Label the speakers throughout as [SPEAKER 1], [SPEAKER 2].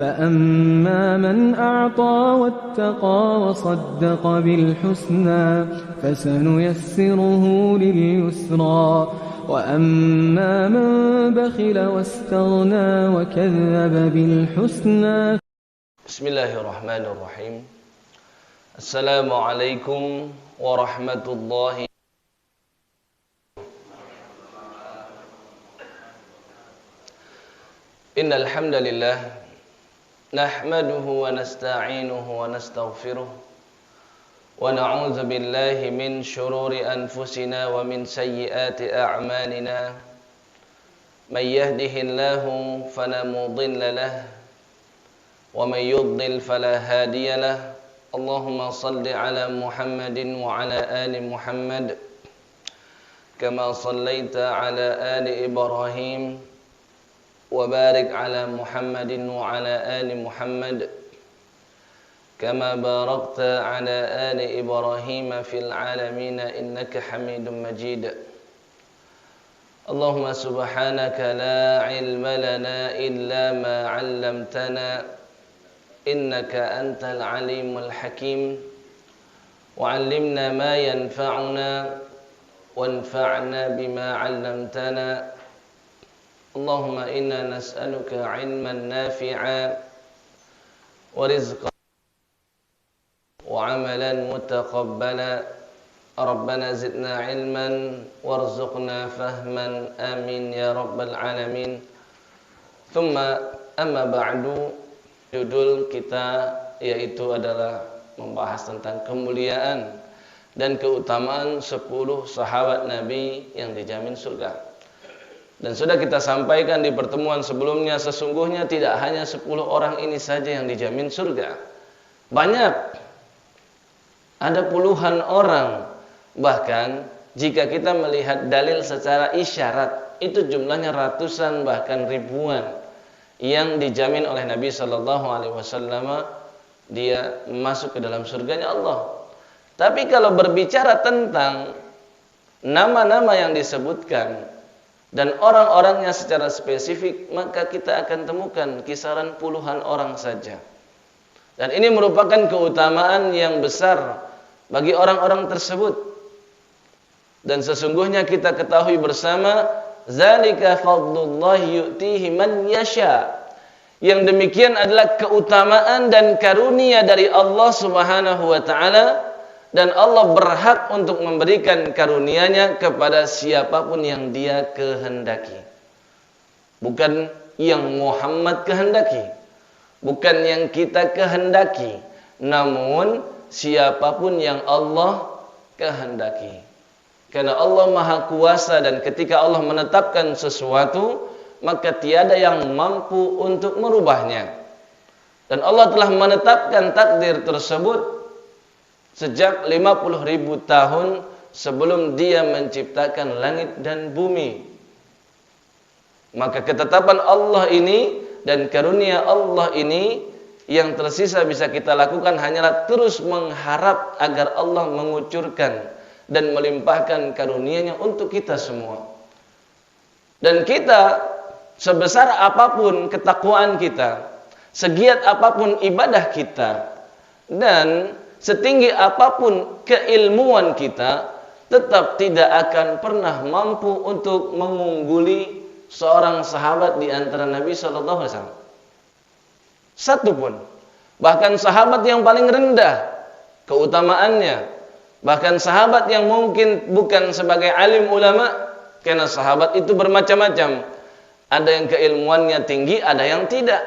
[SPEAKER 1] فأما من أعطى واتقى وصدق بالحسنى فسنيسره لليسرى وأما من بخل واستغنى وكذب بالحسنى.
[SPEAKER 2] بسم الله الرحمن الرحيم. السلام عليكم ورحمة الله. إن الحمد لله نحمده ونستعينه ونستغفره ونعوذ بالله من شرور أنفسنا ومن سيئات أعمالنا. من يهده الله فلا مضل له ومن يضلل فلا هادي له. اللهم صل على محمد وعلى آل محمد كما صليت على آل إبراهيم وبارك على محمد وعلى آل محمد كما باركت على آل إبراهيم في العالمين إنك حميد مجيد. اللهم سبحانك لا علم لنا إلا ما علمتنا إنك أنت العليم الحكيم. وعلمنا ما ينفعنا وانفعنا بما علمتنا. اللهم إنا نسألك علما نافعا ورزقا وعملا متقبلا. ربنا زدنا علما وارزقنا فهما آمين يا رب العالمين. ثم أما بعد, judul kita yaitu adalah membahas tentang kemuliaan dan keutamaan 10 sahabat Nabi yang dijamin surga. Dan sudah kita sampaikan di pertemuan sebelumnya, sesungguhnya tidak hanya 10 orang ini saja yang dijamin surga. Banyak, ada puluhan orang. Bahkan jika kita melihat dalil secara isyarat, itu jumlahnya ratusan bahkan ribuan yang dijamin oleh Nabi SAW dia masuk ke dalam surganya Allah. Tapi kalau berbicara tentang nama-nama yang disebutkan dan orang-orangnya secara spesifik, maka kita akan temukan kisaran puluhan orang saja. Dan ini merupakan keutamaan yang besar bagi orang-orang tersebut. Dan sesungguhnya kita ketahui bersama, zalika fadlullahi yu'tihi man yasha. Yang demikian adalah keutamaan dan karunia dari Allah Subhanahu wa taala, dan Allah berhak untuk memberikan karunia-Nya kepada siapapun yang Dia kehendaki. Bukan yang Muhammad kehendaki, bukan yang kita kehendaki, namun siapapun yang Allah kehendaki. Karena Allah Maha Kuasa, dan ketika Allah menetapkan sesuatu, maka tiada yang mampu untuk merubahnya. Dan Allah telah menetapkan takdir tersebut sejak 50.000 tahun sebelum Dia menciptakan langit dan bumi. Maka ketetapan Allah ini dan karunia Allah ini, yang tersisa bisa kita lakukan hanyalah terus mengharap agar Allah mengucurkan dan melimpahkan karunia-Nya untuk kita semua. Dan kita, sebesar apapun ketakwaan kita, segiat apapun ibadah kita, dan setinggi apapun keilmuan kita, tetap tidak akan pernah mampu untuk mengungguli seorang sahabat di antara Nabi SAW. Satu pun. Bahkan sahabat yang paling rendah keutamaannya, bahkan sahabat yang mungkin bukan sebagai alim ulama, karena sahabat itu bermacam-macam. Ada yang keilmuannya tinggi, ada yang tidak.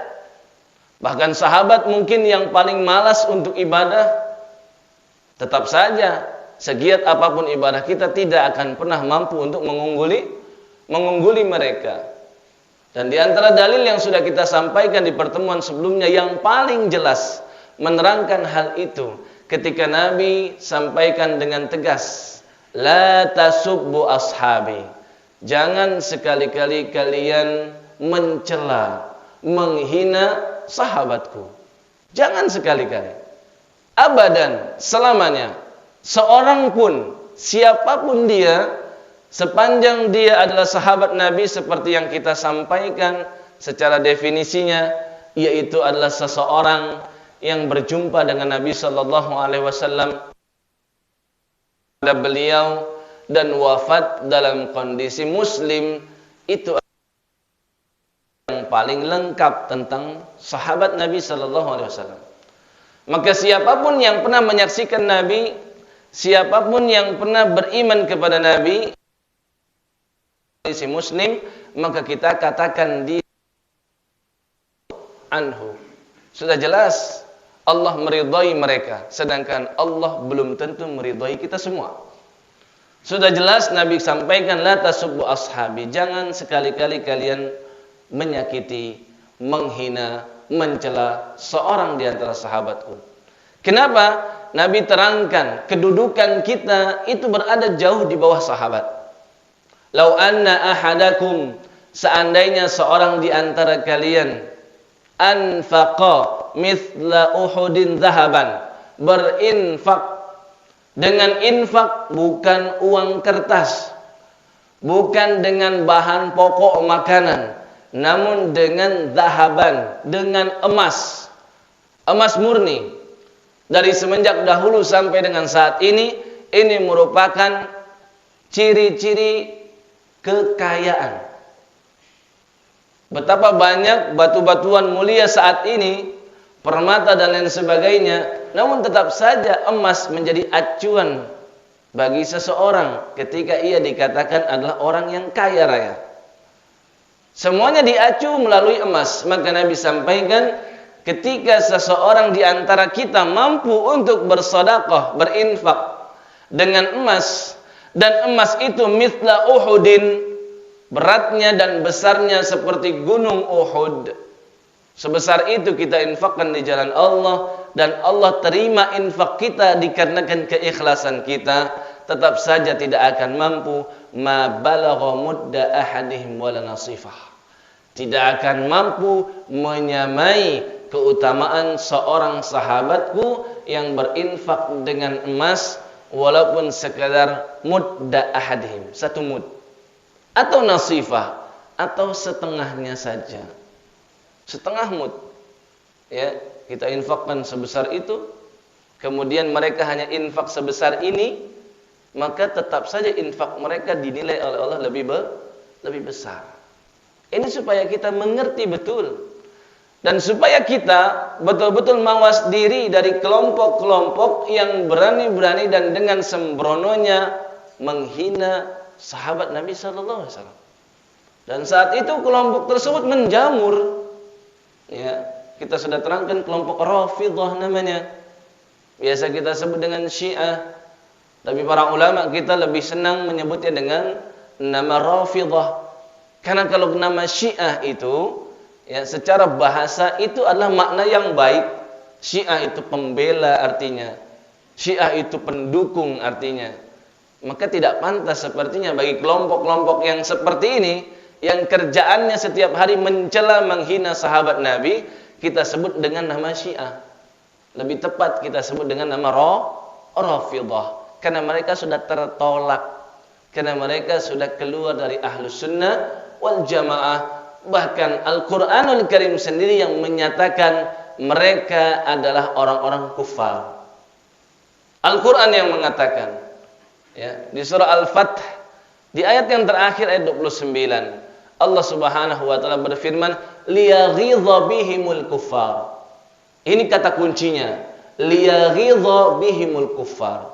[SPEAKER 2] Bahkan sahabat mungkin yang paling malas untuk ibadah, tetap saja, segiat apapun ibadah kita tidak akan pernah mampu untuk mengungguli mereka. Dan di antara dalil yang sudah kita sampaikan di pertemuan sebelumnya, yang paling jelas menerangkan hal itu, ketika Nabi sampaikan dengan tegas, la tasubbu ashabi. Jangan sekali-kali kalian mencela, menghina sahabatku. Jangan sekali-kali. Abadan, selamanya. Seorang pun, siapapun dia, sepanjang dia adalah sahabat Nabi seperti yang kita sampaikan secara definisinya, yaitu adalah seseorang yang berjumpa dengan Nabi sallallahu alaihi wasallam pada beliau dan wafat dalam kondisi muslim, itu yang paling lengkap tentang sahabat Nabi sallallahu alaihi wasallam. Maka siapapun yang pernah menyaksikan Nabi, siapapun yang pernah beriman kepada Nabi kondisi muslim, maka kita katakan di anhu. Sudah jelas Allah meridhai mereka, sedangkan Allah belum tentu meridhai kita semua. Sudah jelas Nabi sampaikan, la tasubbu ashabi, jangan sekali-kali kalian menyakiti, menghina, mencela seorang di antara sahabatku. Kenapa? Nabi terangkan kedudukan kita itu berada jauh di bawah sahabat. Lau anna ahadakum, seandainya seorang di antara kalian anfaqa mithla uhudin zahaban, berinfak dengan infak bukan uang kertas, bukan dengan bahan pokok makanan, namun dengan zahaban, dengan emas, emas murni. Dari semenjak dahulu sampai dengan saat ini merupakan ciri-ciri kekayaan. Betapa banyak batu-batuan mulia saat ini, permata dan lain sebagainya, namun tetap saja emas menjadi acuan bagi seseorang ketika ia dikatakan adalah orang yang kaya raya. Semuanya diacu melalui emas. Maka Nabi sampaikan, ketika seseorang di antara kita mampu untuk bersedekah, berinfak dengan emas, dan emas itu mithla Uhudin, beratnya dan besarnya seperti gunung Uhud, sebesar itu kita infakkan di jalan Allah, dan Allah terima infak kita dikarenakan keikhlasan kita, tetap saja tidak akan mampu ma balagha mudda ahadihim wala nasifah, tidak akan mampu menyamai keutamaan seorang sahabatku yang berinfak dengan emas walaupun sekadar mudda ahadihim, satu mud, atau nasifah, atau setengahnya saja, setengah mud. Ya, kita infakkan sebesar itu, kemudian mereka hanya infak sebesar ini, maka tetap saja infak mereka dinilai oleh Allah lebih besar. Ini supaya kita mengerti betul, dan supaya kita betul-betul mawas diri dari kelompok-kelompok yang berani-berani dan dengan sembrononya menghina sahabat Nabi sallallahu alaihi wasallam. Dan saat itu kelompok tersebut menjamur. Ya, kita sudah terangkan kelompok Rafidhah namanya. Biasa kita sebut dengan Syiah. Tapi para ulama kita lebih senang menyebutnya dengan nama Rafidhah. Karena kalau nama Syiah itu, ya, secara bahasa itu adalah makna yang baik. Syiah itu pembela artinya. Syiah itu pendukung artinya. Maka tidak pantas sepertinya bagi kelompok-kelompok yang seperti ini, yang kerjaannya setiap hari mencela, menghina sahabat Nabi, kita sebut dengan nama Syiah. Lebih tepat kita sebut dengan nama Rafidhah, karena mereka sudah tertolak, karena mereka sudah keluar dari Ahlus Sunnah wal Jamaah. Bahkan Al-Quranul Karim sendiri yang menyatakan mereka adalah orang-orang kufar. Al-Quran yang mengatakan, ya, di surah Al-Fath, di ayat yang terakhir, ayat 29, Allah Subhanahu wa taala berfirman, liyaghidha bihimul kuffar. Ini kata kuncinya, liyaghidha bihimul kuffar.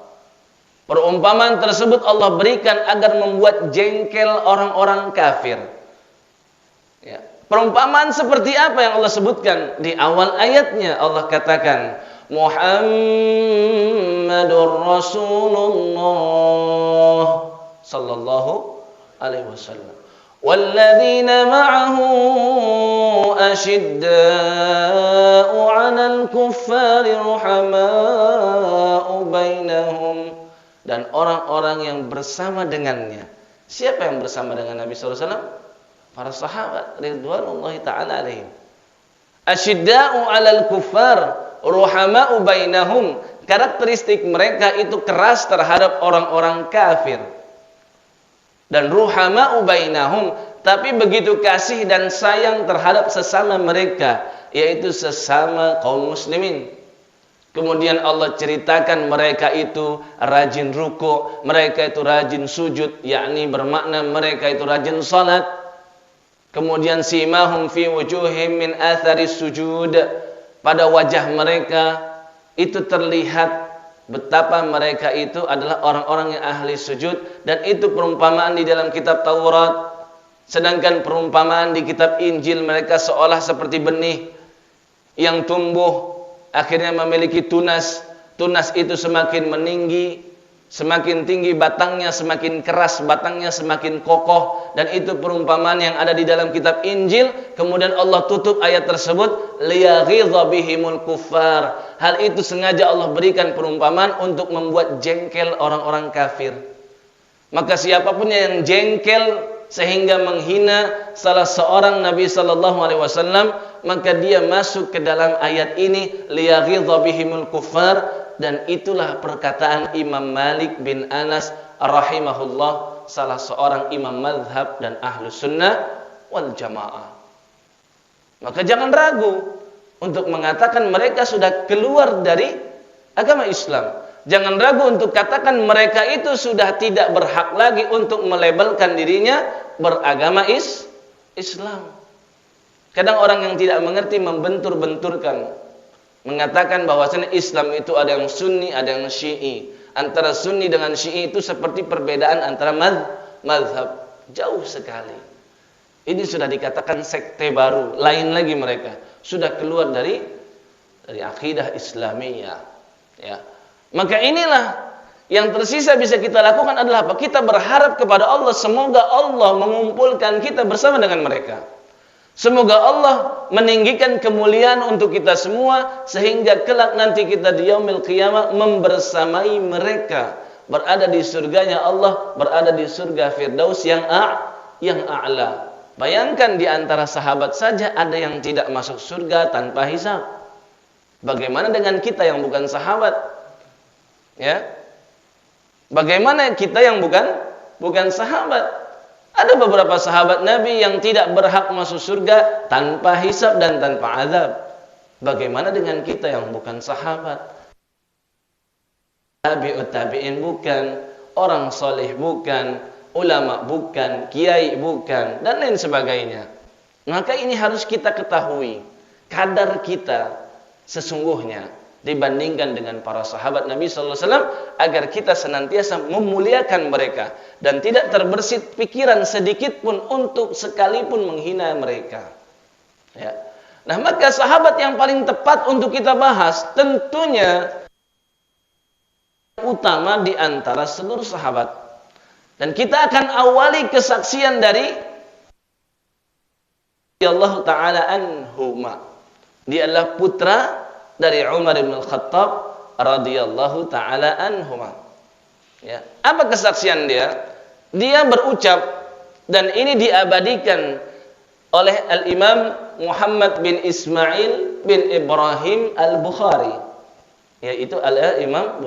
[SPEAKER 2] Perumpamaan tersebut Allah berikan agar membuat jengkel orang-orang kafir. Ya. Perumpamaan seperti apa yang Allah sebutkan? Di awal ayatnya Allah katakan, Muhammadur Rasulullah sallallahu alaihi wasallam. Walladzina ma'ahu asyidda'u 'alal kuffari ruhama'u bainahum. Dan orang-orang yang bersama dengannya. Siapa yang bersama dengan Nabi sallallahu alaihi wasallam? Para sahabat ridwanullahi ta'ala alaihim. Asyidda'u 'alal kuffar ruhama'u bainahum. Karakteristik mereka itu keras terhadap orang-orang kafir. Dan ruhama'u bainahum, tapi begitu kasih dan sayang terhadap sesama mereka. yaitu sesama kaum muslimin. Kemudian Allah ceritakan mereka itu rajin ruku', mereka itu rajin sujud, yakni bermakna mereka itu rajin salat. Kemudian simahum fi wujuhim min athari sujud, pada wajah mereka itu terlihat betapa mereka itu adalah orang-orang yang ahli sujud, dan itu perumpamaan di dalam kitab Taurat. Sedangkan perumpamaan di kitab Injil, mereka seolah seperti benih yang tumbuh akhirnya memiliki tunas. Tunas itu semakin meninggi, semakin tinggi batangnya, semakin keras batangnya, semakin kokoh. Dan itu perumpamaan yang ada di dalam kitab Injil. Kemudian Allah tutup ayat tersebut, liyaghidha bihimul kuffar. Hal itu sengaja Allah berikan perumpamaan untuk membuat jengkel orang-orang kafir. Maka siapapun yang jengkel sehingga menghina salah seorang Nabi sallallahu alaihi wasallam, maka dia masuk ke dalam ayat ini, liyaghidha bihimul kuffar. Dan itulah perkataan Imam Malik bin Anas rahimahullah, salah seorang imam mazhab dan ahlu sunnah wal jamaah. Maka jangan ragu untuk mengatakan mereka sudah keluar dari agama Islam. Jangan ragu untuk katakan mereka itu sudah tidak berhak lagi untuk melabelkan dirinya beragama Islam. Kadang orang yang tidak mengerti membentur-benturkan, mengatakan bahwasanya Islam itu ada yang Sunni, ada yang Syi'i. Antara Sunni dengan Syi'i itu seperti perbedaan antara mazhab. Jauh sekali. Ini sudah dikatakan sekte baru, lain lagi mereka. Sudah keluar dari akidah Islamiyah. Ya. Maka inilah yang tersisa bisa kita lakukan adalah apa? Kita berharap kepada Allah, semoga Allah mengumpulkan kita bersama dengan mereka. Semoga Allah meninggikan kemuliaan untuk kita semua, sehingga kelak nanti kita di yaumil qiyamah membersamai mereka, berada di surganya Allah, berada di surga Firdaus yang a'la. Bayangkan di antara sahabat saja ada yang tidak masuk surga tanpa hisab. Bagaimana dengan kita yang bukan sahabat? Ya, bagaimana kita yang bukan sahabat? Ada beberapa sahabat Nabi yang tidak berhak masuk surga tanpa hisab dan tanpa azab. Bagaimana dengan kita yang bukan sahabat? Tabi'ut tabi'in bukan, orang soleh bukan, ulama bukan, kiai bukan, dan lain sebagainya. Maka ini harus kita ketahui kadar kita sesungguhnya dibandingkan dengan para sahabat Nabi sallallahu alaihi wasallam, agar kita senantiasa memuliakan mereka dan tidak terbersit pikiran sedikit pun untuk sekalipun menghina mereka. Ya. Nah, maka sahabat yang paling tepat untuk kita bahas tentunya utama di antara seluruh sahabat. Dan kita akan awali kesaksian dari Allah Ta'ala anhuma. Dia adalah putra dari Umar bin Khattab radhiyallahu taala anhuma. Ya, apa kesaksian dia? Dia berucap, dan ini diabadikan oleh Al-Imam Muhammad bin Ismail bin Ibrahim Al-Bukhari, yaitu Al-Imam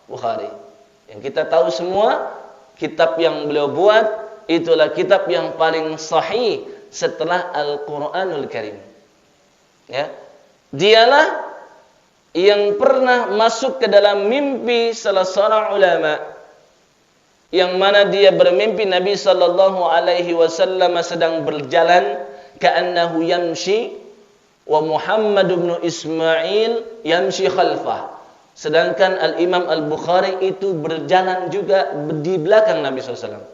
[SPEAKER 2] Bukhari. Yang kita tahu semua, kitab yang beliau buat itulah kitab yang paling sahih setelah Al-Qur'anul Karim. Ya. Dialah yang pernah masuk ke dalam mimpi salah seorang ulama, yang mana dia bermimpi Nabi sallallahu alaihi wasallam sedang berjalan, ka'annahu yamshi wa Muhammad bin Ismail yamshi khalfah. Sedangkan Al-Imam Al-Bukhari itu berjalan juga di belakang Nabi sallallahu alaihi wasallam.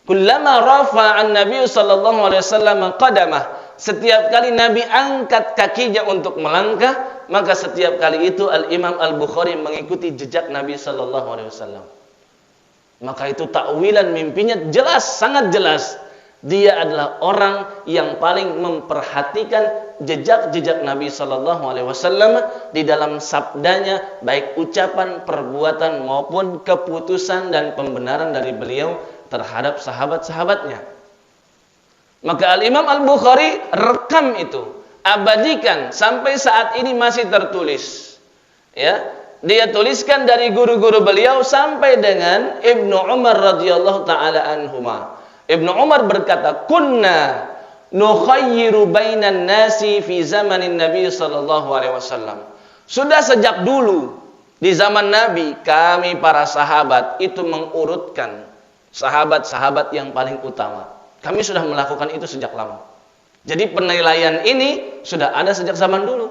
[SPEAKER 2] Kullama rafa'an Nabi sallallahu alaihi wasallam qadamah, setiap kali Nabi angkat kakinya untuk melangkah, maka setiap kali itu Al-Imam Al-Bukhari mengikuti jejak Nabi sallallahu alaihi wasallam. Maka itu takwilan mimpinya jelas, sangat jelas. Dia adalah orang yang paling memperhatikan jejak-jejak Nabi sallallahu alaihi wasallam di dalam sabdanya, baik ucapan, perbuatan maupun keputusan dan pembenaran dari beliau terhadap sahabat-sahabatnya. Maka Al-Imam Al-Bukhari rekam itu, abadikan sampai saat ini masih tertulis. Ya, dia tuliskan dari guru-guru beliau sampai dengan Ibnu Umar radhiyallahu taala anhuma. Ibnu Umar berkata, "Kunna nukhayyiru bainan nasi fi zamanin Nabi sallallahu alaihi wasallam. Sudah sejak dulu di zaman Nabi, kami para sahabat itu mengurutkan sahabat-sahabat yang paling utama. Kami sudah melakukan itu sejak lama. Jadi penilaian ini sudah ada sejak zaman dulu.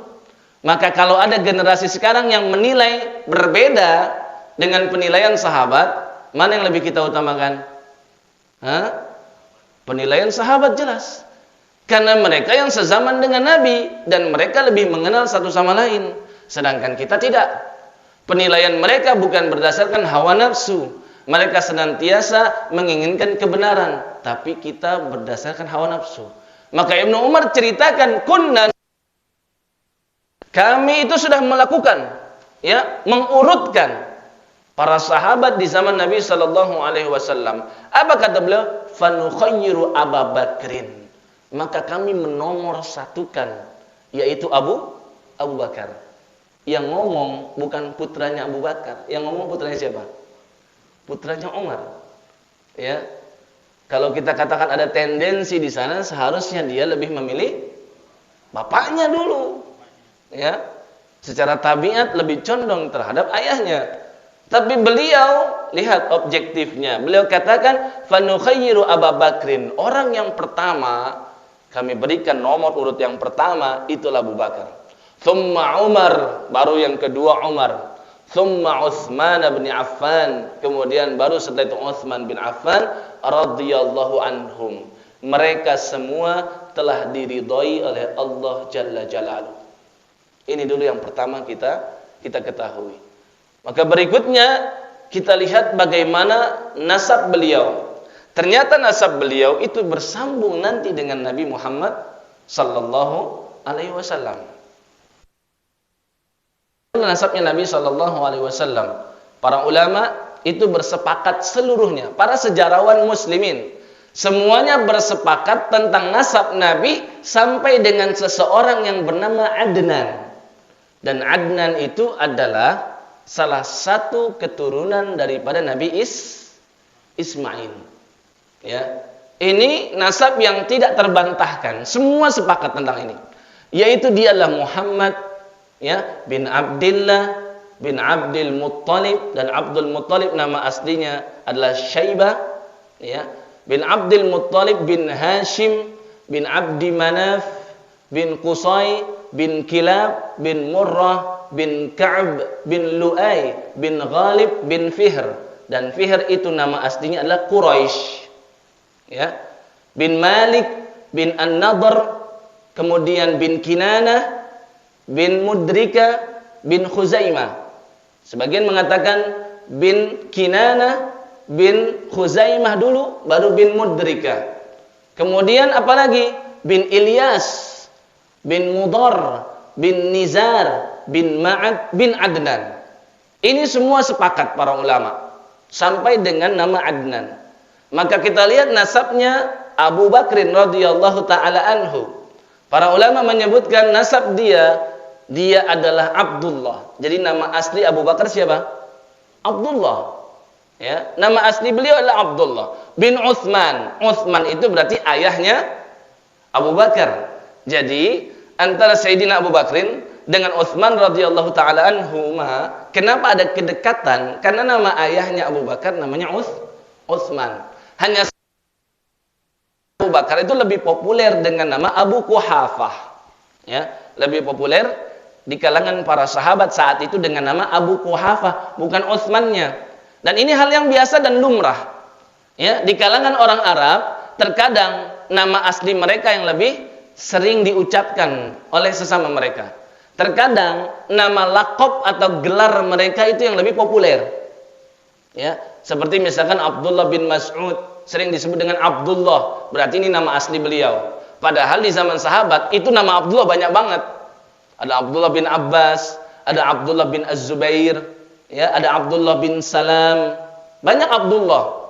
[SPEAKER 2] Maka kalau ada generasi sekarang yang menilai berbeda dengan penilaian sahabat, mana yang lebih kita utamakan? Penilaian sahabat jelas. Karena mereka yang sezaman dengan Nabi dan mereka lebih mengenal satu sama lain. Sedangkan kita tidak. Penilaian mereka bukan berdasarkan hawa nafsu. Mereka senantiasa menginginkan kebenaran, tapi kita berdasarkan hawa nafsu. Maka Ibnu Umar ceritakan, kami itu sudah melakukan, mengurutkan para sahabat di zaman Nabi sallallahu alaihi wasallam. Apa kata beliau? Fanukhayyiru Abu Bakrin. Maka kami menomor satukan, yaitu Abu Bakar. Yang ngomong bukan putranya Abu Bakar, yang ngomong putranya siapa? Putranya Umar. Ya. Kalau kita katakan ada tendensi di sana, seharusnya dia lebih memilih bapaknya dulu. Ya. Secara tabiat lebih condong terhadap ayahnya. Tapi beliau lihat objektifnya. Beliau katakan fanukhayyiru Abu Bakrin. Orang yang pertama kami berikan nomor urut yang pertama itulah Abu Bakar. Thumma Umar, baru yang kedua Umar. Thumma Utsman bin Affan, kemudian baru setelah itu Utsman bin Affan radhiyallahu anhum. Mereka semua telah diridhai oleh Allah Jalla Jalaluhu. Ini dulu yang pertama kita ketahui. Maka berikutnya kita lihat bagaimana nasab beliau. Ternyata nasab beliau itu bersambung nanti dengan Nabi Muhammad sallallahu alaihi wasallam. Nasabnya Nabi sallallahu alaihi wasallam. Para ulama itu bersepakat seluruhnya, para sejarawan muslimin semuanya bersepakat tentang nasab Nabi sampai dengan seseorang yang bernama Adnan. Dan Adnan itu adalah salah satu keturunan daripada Nabi Ismail. Ya. Ini nasab yang tidak terbantahkan. Semua sepakat tentang ini. Yaitu dialah Muhammad bin Abdullah bin Abdul Muttalib, dan Abdul Muttalib nama aslinya adalah Syaibah, bin Abdul Muttalib bin Hashim bin Abdi Manaf bin Qusay bin Kilab bin Murrah bin Ka'ab bin Lu'ay bin Ghalib bin Fihr, dan Fihr itu nama aslinya adalah Quraisy. Bin Malik bin An-Nadr, kemudian bin Kinanah bin Mudrika bin Khuzaimah. Sebagian mengatakan bin Kinanah bin Khuzaimah dulu, baru bin Mudrika. Kemudian apalagi? Bin Ilyas bin Mudar bin Nizar bin Ma'ad bin Adnan. Ini semua sepakat para ulama sampai dengan nama Adnan. Maka kita lihat nasabnya Abu Bakrin radhiyallahu taala anhu. Para ulama menyebutkan nasab dia adalah Abdullah. Jadi nama asli Abu Bakar siapa? Abdullah. Nama asli beliau adalah Abdullah bin Utsman. Utsman itu berarti ayahnya Abu Bakar. Jadi antara Sayyidina Abu Bakrin dengan Utsman radhiyallahu taala anhu, kenapa ada kedekatan? Karena nama ayahnya Abu Bakar namanya Utsman. Hanya Abu Bakar itu lebih populer dengan nama Abu Quhafah. Lebih populer di kalangan para sahabat saat itu dengan nama Abu Quhafah, bukan Utsmannya. Dan ini hal yang biasa dan lumrah. Di kalangan orang Arab, terkadang nama asli mereka yang lebih sering diucapkan oleh sesama mereka. Terkadang nama laqab atau gelar mereka itu yang lebih populer. Seperti misalkan Abdullah bin Mas'ud sering disebut dengan Abdullah, berarti ini nama asli beliau. Padahal di zaman sahabat itu nama Abdullah banyak banget. Ada Abdullah bin Abbas, ada Abdullah bin Az-Zubair, ada Abdullah bin Salam, banyak Abdullah.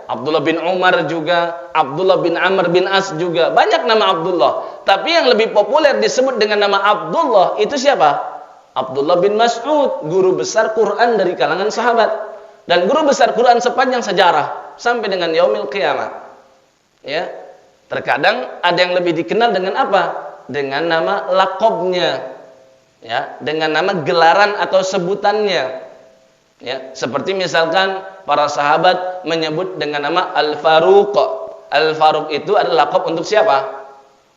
[SPEAKER 2] Abdullah bin Umar juga, Abdullah bin Amr bin As juga, banyak nama Abdullah. Tapi yang lebih populer disebut dengan nama Abdullah itu siapa? Abdullah bin Mas'ud, guru besar Quran dari kalangan sahabat. Dan guru besar Quran sepanjang sejarah sampai dengan yaumil qiyamah. Terkadang ada yang lebih dikenal dengan apa? Dengan nama laqabnya, ya, dengan nama gelaran atau sebutannya. Ya, seperti misalkan para sahabat menyebut dengan nama Al-Faruq. Al-Faruq itu adalah laqab untuk siapa?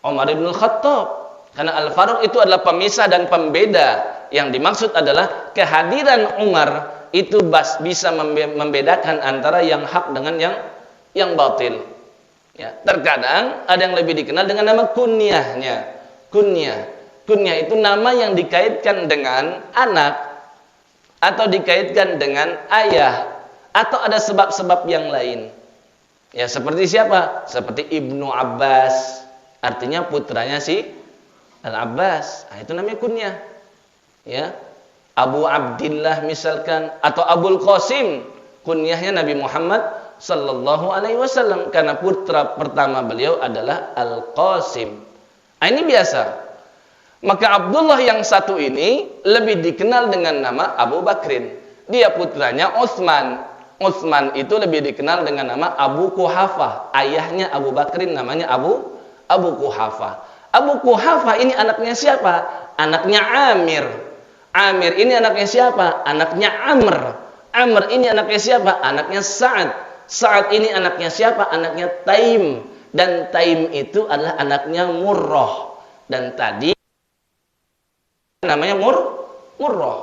[SPEAKER 2] Umar bin Khattab. Karena Al-Faruq itu adalah pemisah dan pembeda. Yang dimaksud adalah kehadiran Umar itu bisa membedakan antara yang hak dengan yang batil. Ya, terkadang ada yang lebih dikenal dengan nama kunyahnya. Kunyah itu nama yang dikaitkan dengan anak atau dikaitkan dengan ayah atau ada sebab-sebab yang lain. Ya, seperti siapa? Seperti Ibnu Abbas, artinya putranya si Al-Abbas. Nah, itu namanya kunyah. Ya. Abu Abdillah misalkan atau Abul Qasim, kunyahnya Nabi Muhammad sallallahu alaihi wasallam karena putra pertama beliau adalah Al-Qasim. Nah, ini biasa. Maka Abdullah yang satu ini lebih dikenal dengan nama Abu Bakrin. Dia putranya Utsman. Utsman itu lebih dikenal dengan nama Abu Quhafah. Ayahnya Abu Bakrin namanya Abu Quhafah. Abu Quhafah ini anaknya siapa? Anaknya Amir. Amir ini anaknya siapa? Anaknya Amr. Amr ini anaknya siapa? Anaknya Sa'ad. Sa'ad ini anaknya siapa? Anaknya Taim. Dan Taim itu adalah anaknya Murrah. Dan tadi namanya Murrah.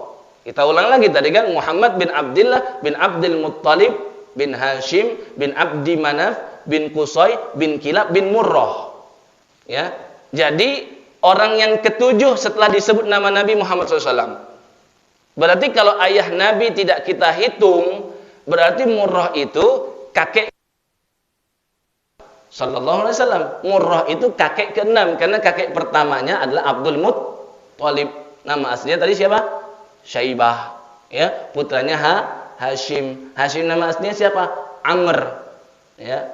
[SPEAKER 2] Kita ulang lagi tadi kan, Muhammad bin Abdullah bin Abdul Muttalib bin Hashim bin Abdi Manaf bin Qusay bin Kilab bin Murrah. Ya. Jadi orang yang ketujuh setelah disebut nama Nabi Muhammad SAW. Berarti kalau ayah Nabi tidak kita hitung, berarti Murrah itu kakek sallallahu alaihi wasallam. Murrah itu kakek ke-6 karena kakek pertamanya adalah Abdul Muttalib. Nama aslinya tadi siapa? Syaibah. Ya, putranya Hashim. Hashim nama aslinya siapa? Amr. Ya.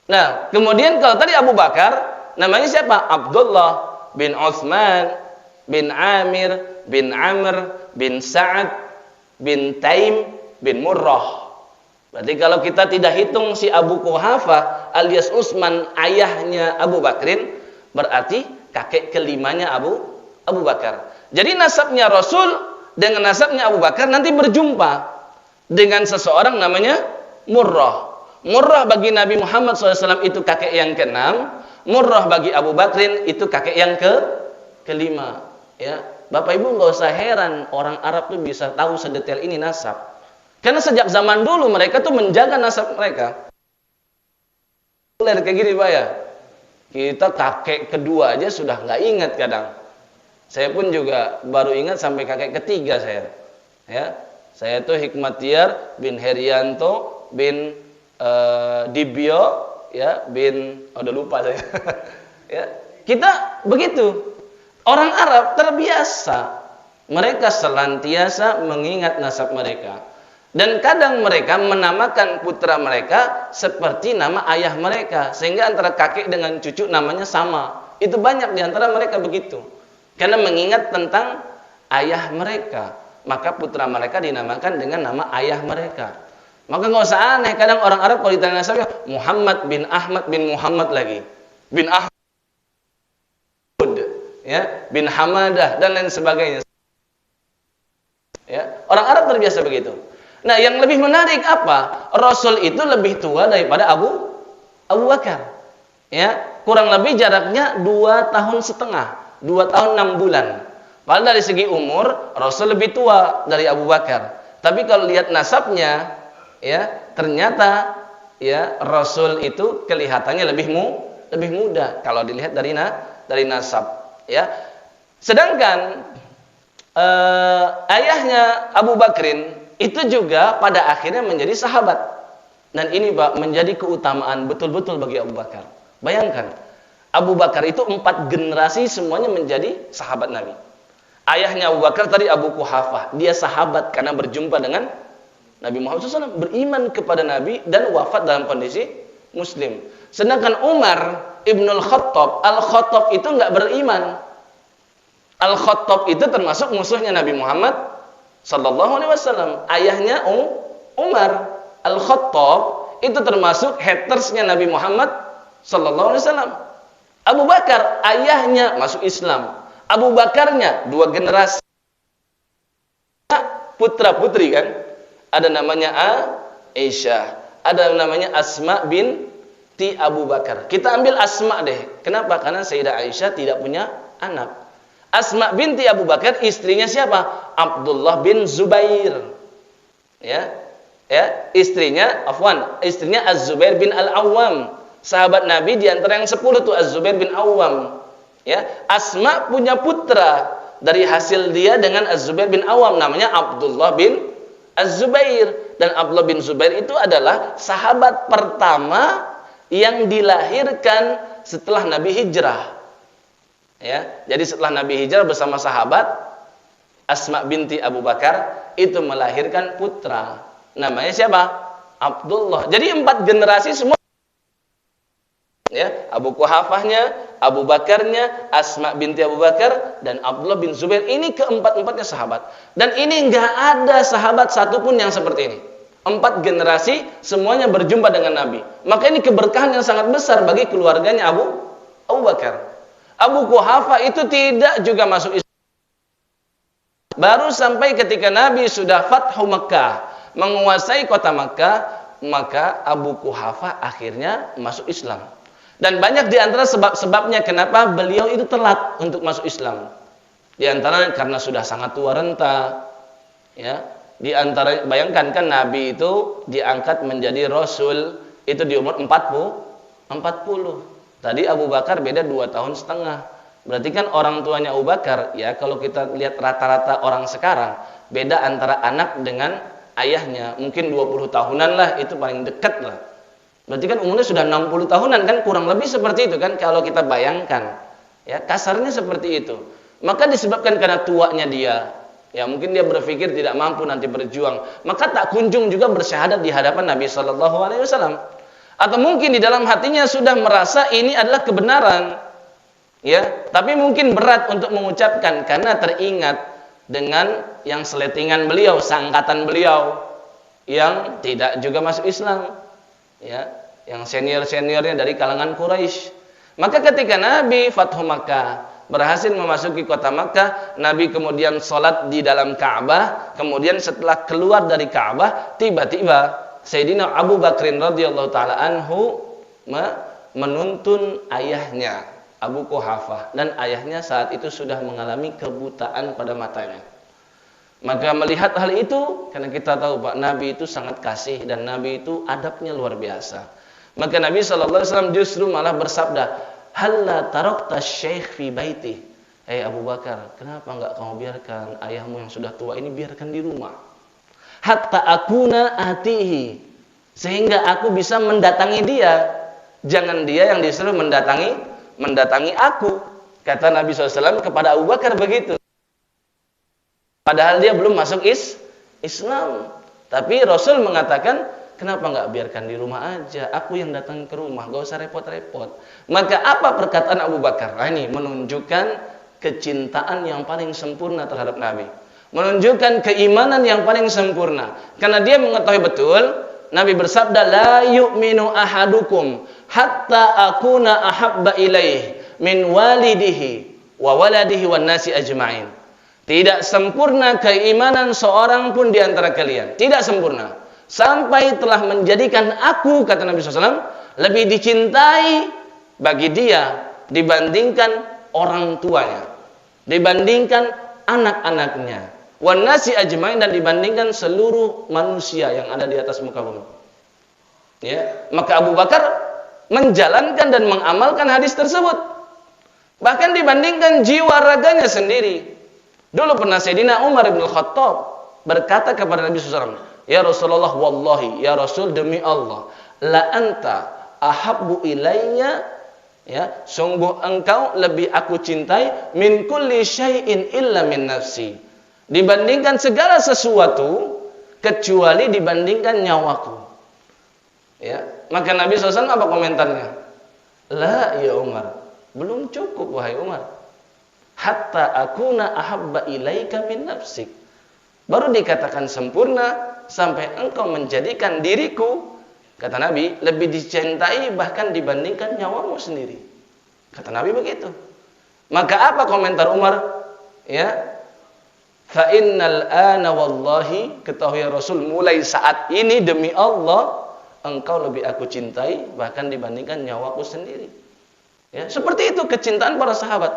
[SPEAKER 2] Nah, kemudian kalau tadi Abu Bakar, namanya siapa? Abdullah bin Utsman bin Amir bin Amr bin Sa'ad bin Taim bin Murrah. Berarti kalau kita tidak hitung si Abu Quhafah alias Utsman ayahnya Abu Bakrin, berarti kakek kelimanya Abu Bakar. Jadi nasabnya Rasul dengan nasabnya Abu Bakar nanti berjumpa dengan seseorang namanya Murrah. Murrah bagi Nabi Muhammad SAW itu kakek yang ke-6. Murrah bagi Abu Bakrin itu kakek yang ke-5. Ya, Bapak Ibu nggak usah heran orang Arab tuh bisa tahu sedetail ini nasab. Karena sejak zaman dulu mereka tuh menjaga nasab mereka. Kayak gini Pak ya. Kita kakek kedua aja sudah nggak ingat kadang. Saya pun juga baru ingat sampai kakek ketiga saya. Ya, saya tuh Hikmatiar bin Herianto bin Dibyo ya bin udah lupa saya. Ya, kita begitu. Orang Arab terbiasa. Mereka senantiasa mengingat nasab mereka. Dan kadang mereka menamakan putra mereka seperti nama ayah mereka. Sehingga antara kakek dengan cucu namanya sama. Itu banyak di antara mereka begitu. Karena mengingat tentang ayah mereka. Maka putra mereka dinamakan dengan nama ayah mereka. Maka nggak usah aneh. Kadang orang Arab kalau ditanya nasabnya Muhammad bin Ahmad bin Muhammad lagi. Bin Ahmad. Ya, bin Hamadah dan lain sebagainya. Ya, orang Arab terbiasa begitu. Nah, yang lebih menarik apa? Rasul itu lebih tua daripada Abu Bakar. Ya, kurang lebih jaraknya 2 tahun setengah, 2 tahun 6 bulan. Padahal dari segi umur Rasul lebih tua dari Abu Bakar. Tapi kalau lihat nasabnya, ya, ternyata ya Rasul itu kelihatannya lebih muda kalau dilihat dari nasab. Ya, sedangkan ayahnya Abu Bakrin itu juga pada akhirnya menjadi sahabat. Dan ini Pak menjadi keutamaan betul-betul bagi Abu Bakar. Bayangkan, Abu Bakar itu 4 generasi semuanya menjadi sahabat Nabi. Ayahnya Abu Bakar tadi Abu Quhafah, dia sahabat karena berjumpa dengan Nabi Muhammad SAW, beriman kepada Nabi dan wafat dalam kondisi Muslim. Sedangkan Umar Ibnul Khattab, Al-Khattab itu nggak beriman. Al-Khattab itu termasuk musuhnya Nabi Muhammad sallallahu alaihi wasallam. Ayahnya Umar Al-Khattab itu termasuk hatersnya Nabi Muhammad sallallahu alaihi wasallam. Abu Bakar ayahnya masuk Islam. Abu Bakarnya 2 generasi putra-putri kan. Ada namanya Aisyah, ada namanya Asma binti Abu Bakar. Kita ambil Asma deh. Kenapa? Karena Sayyidah Aisyah tidak punya anak. Asma binti Abu Bakar istrinya siapa? Abdullah bin Zubair. Ya. Istrinya Az-Zubair bin Al-Awwam. Sahabat Nabi di antara yang 10 tuh Az-Zubair bin Awwam. Ya, Asma punya putra dari hasil dia dengan Az-Zubair bin Awwam, namanya Abdullah bin Az-Zubair. Dan Abdullah bin Zubair itu adalah sahabat pertama yang dilahirkan setelah Nabi hijrah. Ya, jadi setelah Nabi hijrah bersama sahabat, Asma binti Abu Bakar itu melahirkan putra. Namanya siapa? Abdullah. Jadi 4 generasi semua. Ya, Abu Quhafahnya, Abu Bakarnya, Asma binti Abu Bakar, dan Abdullah bin Zubair. Ini keempat-empatnya sahabat. Dan ini enggak ada sahabat satupun yang seperti ini. 4 generasi semuanya berjumpa dengan Nabi. Maka ini keberkahan yang sangat besar bagi keluarganya Abu Bakar. Abu Quhafah itu tidak juga masuk Islam. Baru sampai ketika Nabi sudah Fathu Makkah, menguasai kota Makkah, maka Abu Quhafah akhirnya masuk Islam. Dan banyak di antara sebab-sebabnya kenapa beliau itu telat untuk masuk Islam. Di antara karena sudah sangat tua renta. Ya, di antara bayangkan kan Nabi itu diangkat menjadi rasul itu di umur 40. Tadi Abu Bakar beda 2 tahun setengah. Berarti kan orang tuanya Abu Bakar, ya kalau kita lihat rata-rata orang sekarang, beda antara anak dengan ayahnya. Mungkin 20 tahunan lah, itu paling dekat lah. Berarti kan umurnya sudah 60 tahunan kan, kurang lebih seperti itu kan kalau kita bayangkan. Ya, kasarnya seperti itu. Maka disebabkan karena tuanya dia, ya mungkin dia berpikir tidak mampu nanti berjuang, maka tak kunjung juga bersyahadat di hadapan Nabi sallallahu alaihi wasallam. Atau mungkin di dalam hatinya sudah merasa ini adalah kebenaran. Ya, tapi mungkin berat untuk mengucapkan karena teringat dengan yang seletingan beliau, sangkatan beliau yang tidak juga masuk Islam. Ya, yang senior-seniornya dari kalangan Quraisy. Maka ketika Nabi Fathu Makkah berhasil memasuki kota Makkah, Nabi kemudian sholat di dalam Ka'bah. Kemudian setelah keluar dari Ka'bah, tiba-tiba Sayyidina Abu Bakrin radhiyallahu taala anhu menuntun ayahnya Abu Quhafah, dan ayahnya saat itu sudah mengalami kebutaan pada matanya. Maka melihat hal itu, karena kita tahu Pak, Nabi itu sangat kasih dan Nabi itu adabnya luar biasa. Maka Nabi SAW justru malah bersabda, "Halla tarakta syekh fi baiti." Abu Bakar, kenapa enggak kamu biarkan ayahmu yang sudah tua ini biarkan di rumah? Hatta akuna atihi, sehingga aku bisa mendatangi dia. Jangan dia yang disuruh mendatangi aku. Kata Nabi SAW kepada Abu Bakar begitu. Padahal dia belum masuk Islam. Tapi Rasul mengatakan, kenapa enggak biarkan di rumah aja? Aku yang datang ke rumah, gak usah repot-repot. Maka apa perkataan Abu Bakar? Nah, ini menunjukkan kecintaan yang paling sempurna terhadap Nabi. Menunjukkan keimanan yang paling sempurna. Karena dia mengetahui betul, Nabi bersabda, "La yu'minu ahadukum hatta akuna ahabba ilaih min walidihi wa waladihi wan nasi ajma'in." Tidak sempurna keimanan seorang pun di antara kalian. Tidak sempurna. Sampai telah menjadikan aku, kata Nabi SAW, lebih dicintai bagi dia dibandingkan orang tuanya, dibandingkan anak-anaknya, wan nasi ajmain, dan dibandingkan seluruh manusia yang ada di atas muka bumi. Ya, maka Abu Bakar menjalankan dan mengamalkan hadis tersebut. Bahkan dibandingkan jiwa raganya sendiri. Dulu pernah Sayyidina Umar bin Khattab berkata kepada Nabi SAW, "Ya Rasulullah, wallahi, ya Rasul, demi Allah, la anta ahabbu ilayya, ya, sungguh engkau lebih aku cintai min kulli syai'in illa min nafsi, dibandingkan segala sesuatu kecuali dibandingkan nyawaku." Ya, maka Nabi SAW apa komentarnya? "La ya Umar, belum cukup wahai Umar. Hatta akuna ahabba ilaika min nafsik." Baru dikatakan sempurna sampai engkau menjadikan diriku Kata Nabi, lebih dicintai bahkan dibandingkan nyawamu sendiri. Kata Nabi begitu. Maka apa komentar Umar? Ya, fa innal ana wallahi, ketahui ya Rasul, mulai saat ini demi Allah engkau lebih aku cintai bahkan dibandingkan nyawaku sendiri. Ya, seperti itu kecintaan para sahabat.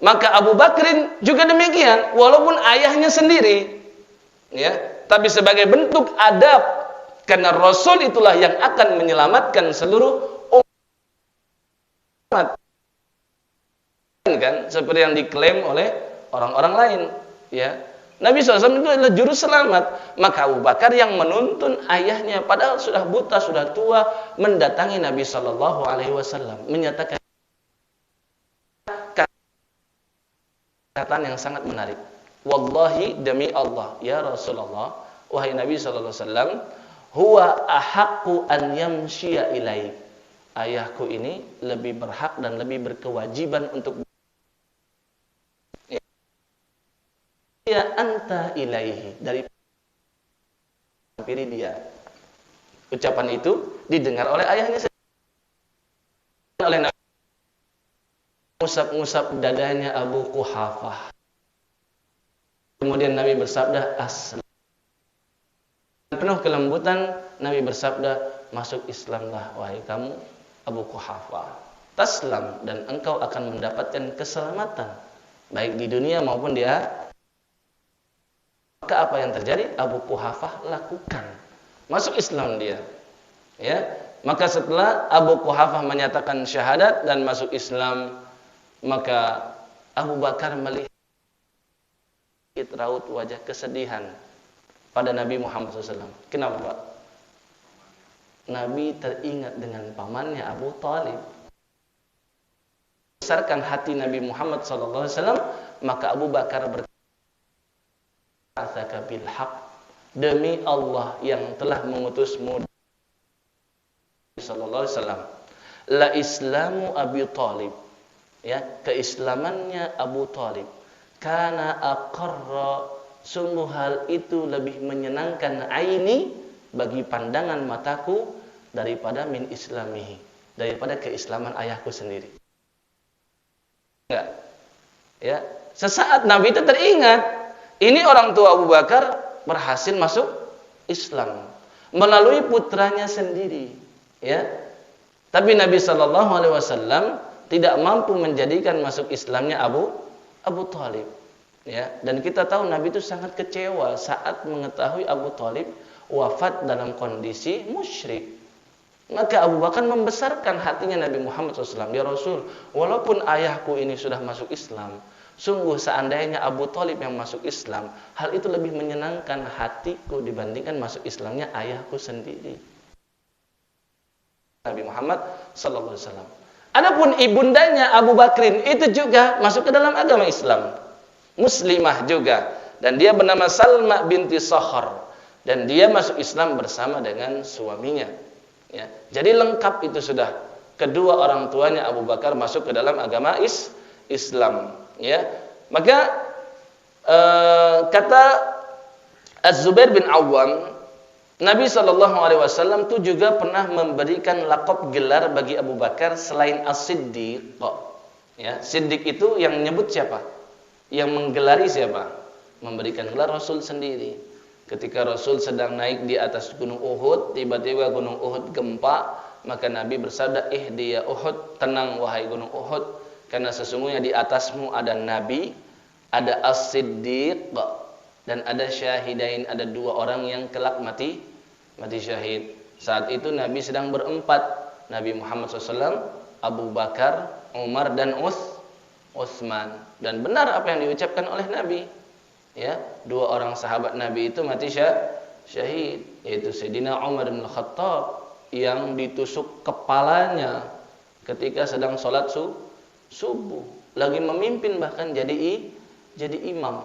[SPEAKER 2] Maka Abu Bakrin juga demikian, walaupun ayahnya sendiri. Ya, tapi sebagai bentuk adab, karena Rasul itulah yang akan menyelamatkan seluruh umat, kan? Seperti yang diklaim oleh orang-orang lain. Ya, Nabi SAW itu adalah juru selamat. Maka Abu Bakar yang menuntun ayahnya, padahal sudah buta, sudah tua, mendatangi Nabi SAW, menyatakan kata-kata yang sangat menarik. Wallahi, demi Allah, ya Rasulullah, wahai Nabi SAW, huwa ahaqqu an yamshiya ilaik. Ayahku ini lebih berhak dan lebih berkewajiban untuk ya anta ilaihi, dari hampiri dia. Ucapan itu didengar oleh ayahnya sendiri, oleh Nabi. Ngusap-ngusap dadanya Abu Quhafah. Kemudian Nabi bersabda, aslam. Penuh kelembutan, Nabi bersabda, masuk Islamlah wahai kamu Abu Quhafah. Taslam, dan engkau akan mendapatkan keselamatan baik di dunia maupun di akhirat. Maka apa yang terjadi? Abu Quhafah lakukan, masuk Islam dia. Ya, maka setelah Abu Quhafah menyatakan syahadat dan masuk Islam, maka Abu Bakar melihat raut wajah kesedihan pada Nabi Muhammad SAW. Kenapa, Pak? Nabi teringat dengan pamannya Abu Talib. Besarkan hati Nabi Muhammad SAW, maka Abu Bakar berkata, bil haq, demi Allah yang telah mengutusmu SAW, la islamu Abi Talib, ya, keislamannya Abu Talib, karena aqarra, sungguh hal itu lebih menyenangkan aini, bagi pandangan mataku, daripada min islamihi, daripada keislaman ayahku sendiri. Enggak. Ya, sesaat Nabi itu teringat, ini orang tua Abu Bakar berhasil masuk Islam melalui putranya sendiri, ya. Tapi Nabi SAW tidak mampu menjadikan masuk Islamnya Abu Talib. Ya, dan kita tahu Nabi itu sangat kecewa saat mengetahui Abu Talib wafat dalam kondisi musyrik. Maka Abu Bakar membesarkan hatinya Nabi Muhammad SAW. Ya Rasul, walaupun ayahku ini sudah masuk Islam, sungguh seandainya Abu Talib yang masuk Islam, hal itu lebih menyenangkan hatiku dibandingkan masuk Islamnya ayahku sendiri. Nabi Muhammad SAW. Adapun ibundanya Abu Bakrin itu juga masuk ke dalam agama Islam, muslimah juga, dan dia bernama Salma binti Sakhar, dan dia masuk Islam bersama dengan suaminya. Ya, jadi lengkap itu sudah. Kedua orang tuanya Abu Bakar masuk ke dalam agama Islam. Ya, maka kata Az-Zubair bin Awwam, Nabi SAW itu juga pernah memberikan laqab gelar bagi Abu Bakar selain As-Siddiq. Ya, Siddiq itu yang menyebut siapa? Yang menggelari siapa? Memberikan gelar Rasul sendiri. Ketika Rasul sedang naik di atas gunung Uhud, tiba-tiba gunung Uhud gempa, maka Nabi bersabda, ihdi ya Uhud, tenang wahai gunung Uhud, karena sesungguhnya di atasmu ada Nabi, ada As-Siddiq, dan ada syahidain, ada dua orang yang kelak mati syahid. Saat itu Nabi sedang berempat, Nabi Muhammad SAW, Abu Bakar, Umar, dan Utsman. Dan benar apa yang diucapkan oleh Nabi. Ya, dua orang sahabat Nabi itu mati syahid, yaitu Sayyidina Umar bin Khattab yang ditusuk kepalanya ketika sedang sholat subuh, lagi memimpin bahkan jadi imam.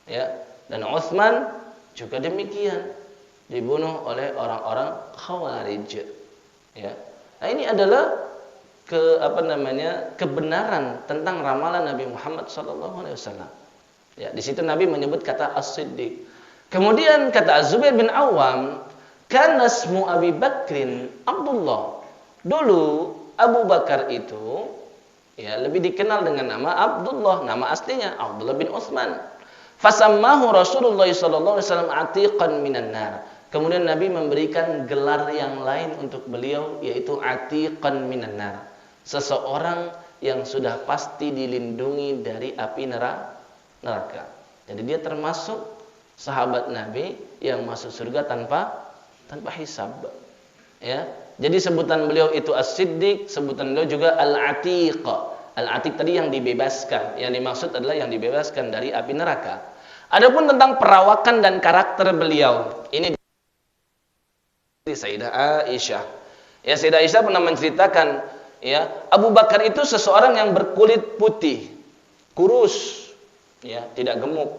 [SPEAKER 2] Ya, dan Utsman juga demikian, dibunuh oleh orang-orang Khawarij. Ya. Nah, ini adalah kebenaran tentang ramalan Nabi Muhammad SAW. Ya, di situ Nabi menyebut kata As-Siddiq. Kemudian kata Az-Zubair bin Awam, Kana ismu Abi Bakrin Abdullah. Dulu Abu Bakar itu ya lebih dikenal dengan nama Abdullah, nama aslinya Abdullah bin Utsman. Fasammahu Rasulullah sallallahu alaihi wasallam atiqan minan nar. Kemudian Nabi memberikan gelar yang lain untuk beliau, yaitu atiqan minan nar. Seseorang yang sudah pasti dilindungi dari api neraka. Jadi dia termasuk sahabat Nabi yang masuk surga tanpa hisab. Ya. Jadi sebutan beliau itu As-Siddiq, sebutan beliau juga Al-Atiq. Al-Atiq tadi yang dibebaskan. Yang dimaksud adalah yang dibebaskan dari api neraka. Adapun tentang perawakan dan karakter beliau, ini dari Sayyidah Aisyah. Ya, Sayyidah Aisyah pernah menceritakan, ya, Abu Bakar itu seseorang yang berkulit putih, kurus, ya, tidak gemuk.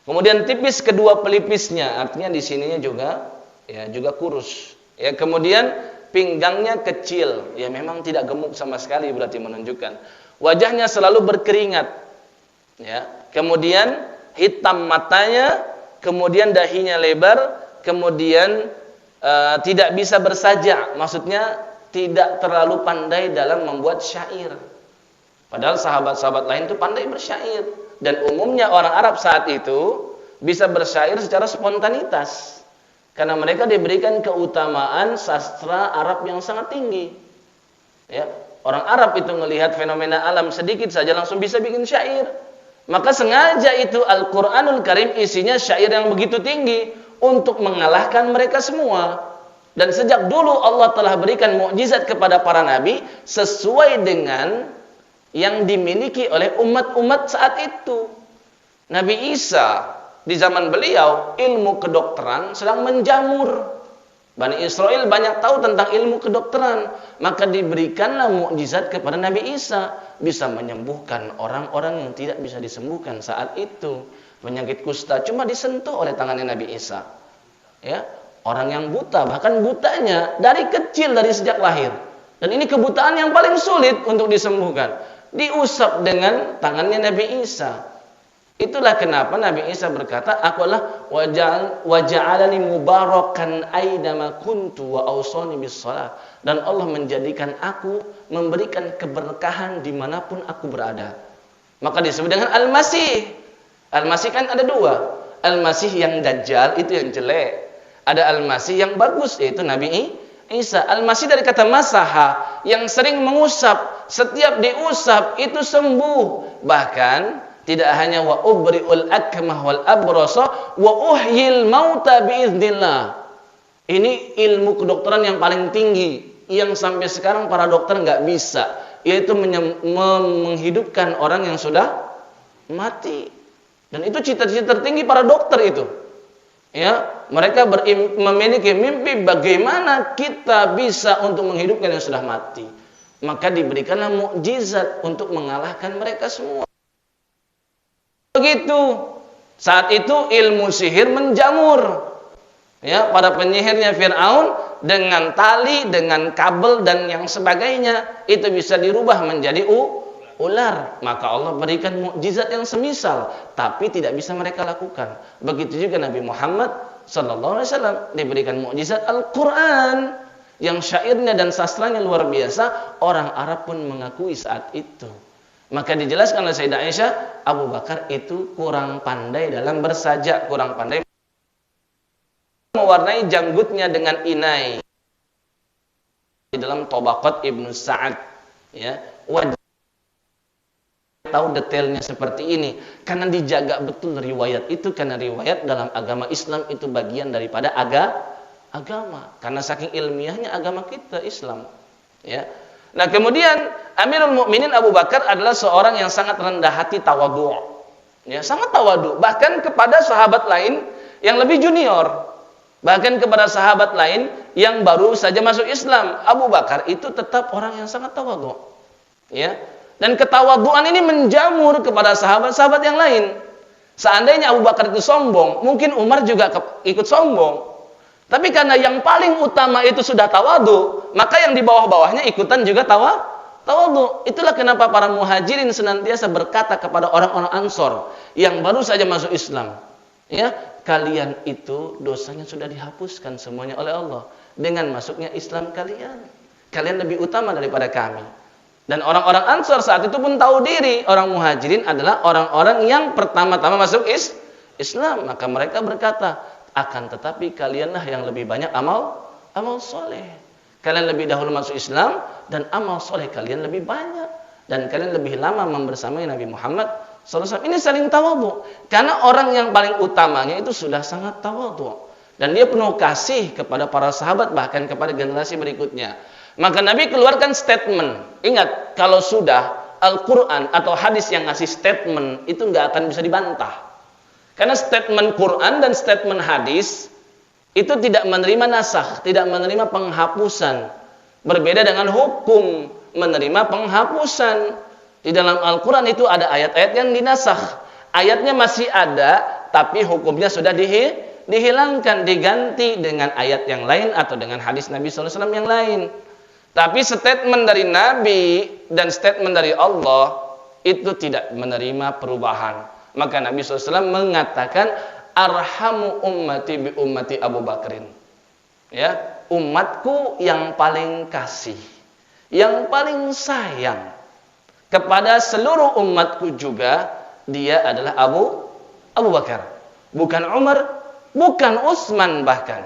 [SPEAKER 2] Kemudian tipis kedua pelipisnya, artinya di sininya juga, ya, juga kurus. Ya, kemudian pinggangnya kecil, ya memang tidak gemuk sama sekali, berarti menunjukkan. Wajahnya selalu berkeringat, ya. Kemudian hitam matanya, kemudian dahinya lebar, kemudian tidak bisa bersaja, maksudnya tidak terlalu pandai dalam membuat syair. Padahal sahabat-sahabat lain itu pandai bersyair, dan umumnya orang Arab saat itu bisa bersyair secara spontanitas. Karena mereka diberikan keutamaan sastra Arab yang sangat tinggi. Ya, orang Arab itu melihat fenomena alam sedikit saja langsung bisa bikin syair. Maka sengaja itu Al-Quranul Karim isinya syair yang begitu tinggi untuk mengalahkan mereka semua. Dan sejak dulu Allah telah berikan mukjizat kepada para nabi sesuai dengan yang dimiliki oleh umat-umat saat itu. Nabi Isa di zaman beliau, ilmu kedokteran sedang menjamur. Bani Israel banyak tahu tentang ilmu kedokteran, maka diberikanlah mukjizat kepada Nabi Isa, bisa menyembuhkan orang-orang yang tidak bisa disembuhkan saat itu. Penyakit kusta cuma disentuh oleh tangannya Nabi Isa. Ya, orang yang buta, bahkan butanya dari kecil, dari sejak lahir. Dan ini kebutaan yang paling sulit untuk disembuhkan, diusap dengan tangannya Nabi Isa. Itulah kenapa Nabi Isa berkata, aku adalah waja'alani mubarakan aidama kuntu wa awsani bis shalah. Dan Allah menjadikan aku, memberikan keberkahan dimanapun aku berada. Maka disebut dengan Al-Masih. Al-Masih kan ada dua. Al-Masih yang dajjal itu yang jelek. Ada Al-Masih yang bagus, yaitu Nabi Isa. Al-Masih dari kata masaha, yang sering mengusap. Setiap diusap itu sembuh. Bahkan tidak hanya wa ubri'ul akmah wal abrasa wa uhyil mauta biiznillah. Ini ilmu kedokteran yang paling tinggi, yang sampai sekarang para dokter nggak bisa, yaitu menghidupkan orang yang sudah mati. Dan itu cita-cita tertinggi para dokter itu. Ya, mereka memiliki mimpi bagaimana kita bisa untuk menghidupkan yang sudah mati. Maka diberikanlah mukjizat untuk mengalahkan mereka semua. Begitu. Saat itu ilmu sihir menjamur. Ya, para penyihirnya Fir'aun dengan tali, dengan kabel dan yang sebagainya itu bisa dirubah menjadi ular. Maka Allah berikan mukjizat yang semisal, tapi tidak bisa mereka lakukan. Begitu juga Nabi Muhammad sallallahu alaihi wasallam diberikan mukjizat Al-Qur'an yang syairnya dan sastranya luar biasa, orang Arab pun mengakui saat itu. Maka dijelaskan oleh Sayyidah Aisyah, Abu Bakar itu kurang pandai dalam bersajak, kurang pandai mewarnai janggutnya dengan inai. Di dalam Tabaqat Ibnu Sa'ad, ya, wajib tahu detailnya seperti ini karena dijaga betul riwayat itu, karena riwayat dalam agama Islam itu bagian daripada agama. Karena saking ilmiahnya agama kita Islam, ya. Nah, kemudian Amirul Mukminin Abu Bakar adalah seorang yang sangat rendah hati, tawadhu. Ya, sangat tawadhu, bahkan kepada sahabat lain yang lebih junior, bahkan kepada sahabat lain yang baru saja masuk Islam, Abu Bakar itu tetap orang yang sangat tawadhu. Ya. Dan ketawadhuan ini menjamur kepada sahabat-sahabat yang lain. Seandainya Abu Bakar itu sombong, mungkin Umar juga ikut sombong. Tapi karena yang paling utama itu sudah tawadhu, maka yang di bawah-bawahnya ikutan juga tawadhu. Itulah kenapa para muhajirin senantiasa berkata kepada orang-orang Ansor yang baru saja masuk Islam, ya, kalian itu dosanya sudah dihapuskan semuanya oleh Allah dengan masuknya Islam kalian. Kalian lebih utama daripada kami. Dan orang-orang Ansor saat itu pun tahu diri orang Muhajirin adalah orang-orang yang pertama-tama masuk Islam. Maka mereka berkata, akan tetapi kalianlah yang lebih banyak amal soleh. Kalian lebih dahulu masuk Islam dan amal soleh kalian lebih banyak. Dan kalian lebih lama membersamai Nabi Muhammad SAW. Ini saling tawadhu. Karena orang yang paling utamanya itu sudah sangat tawadhu. Dan dia penuh kasih kepada para sahabat, bahkan kepada generasi berikutnya. Maka Nabi keluarkan statement. Ingat, kalau sudah Al-Quran atau hadis yang ngasih statement, itu nggak akan bisa dibantah. Karena statement Quran dan statement hadis itu tidak menerima nasakh, tidak menerima penghapusan. Berbeda dengan hukum menerima penghapusan. Di dalam Al-Quran itu ada ayat-ayat yang dinasakh. Ayatnya masih ada, tapi hukumnya sudah dihilangkan, diganti dengan ayat yang lain atau dengan hadis Nabi SAW yang lain. Tapi statement dari Nabi dan statement dari Allah itu tidak menerima perubahan. Maka Nabi SAW mengatakan, arhamu ummati bi ummati Abu Bakrin. Ya, umatku yang paling kasih, yang paling sayang kepada seluruh umatku juga, dia adalah Abu Bakar. Bukan Umar, bukan Utsman bahkan.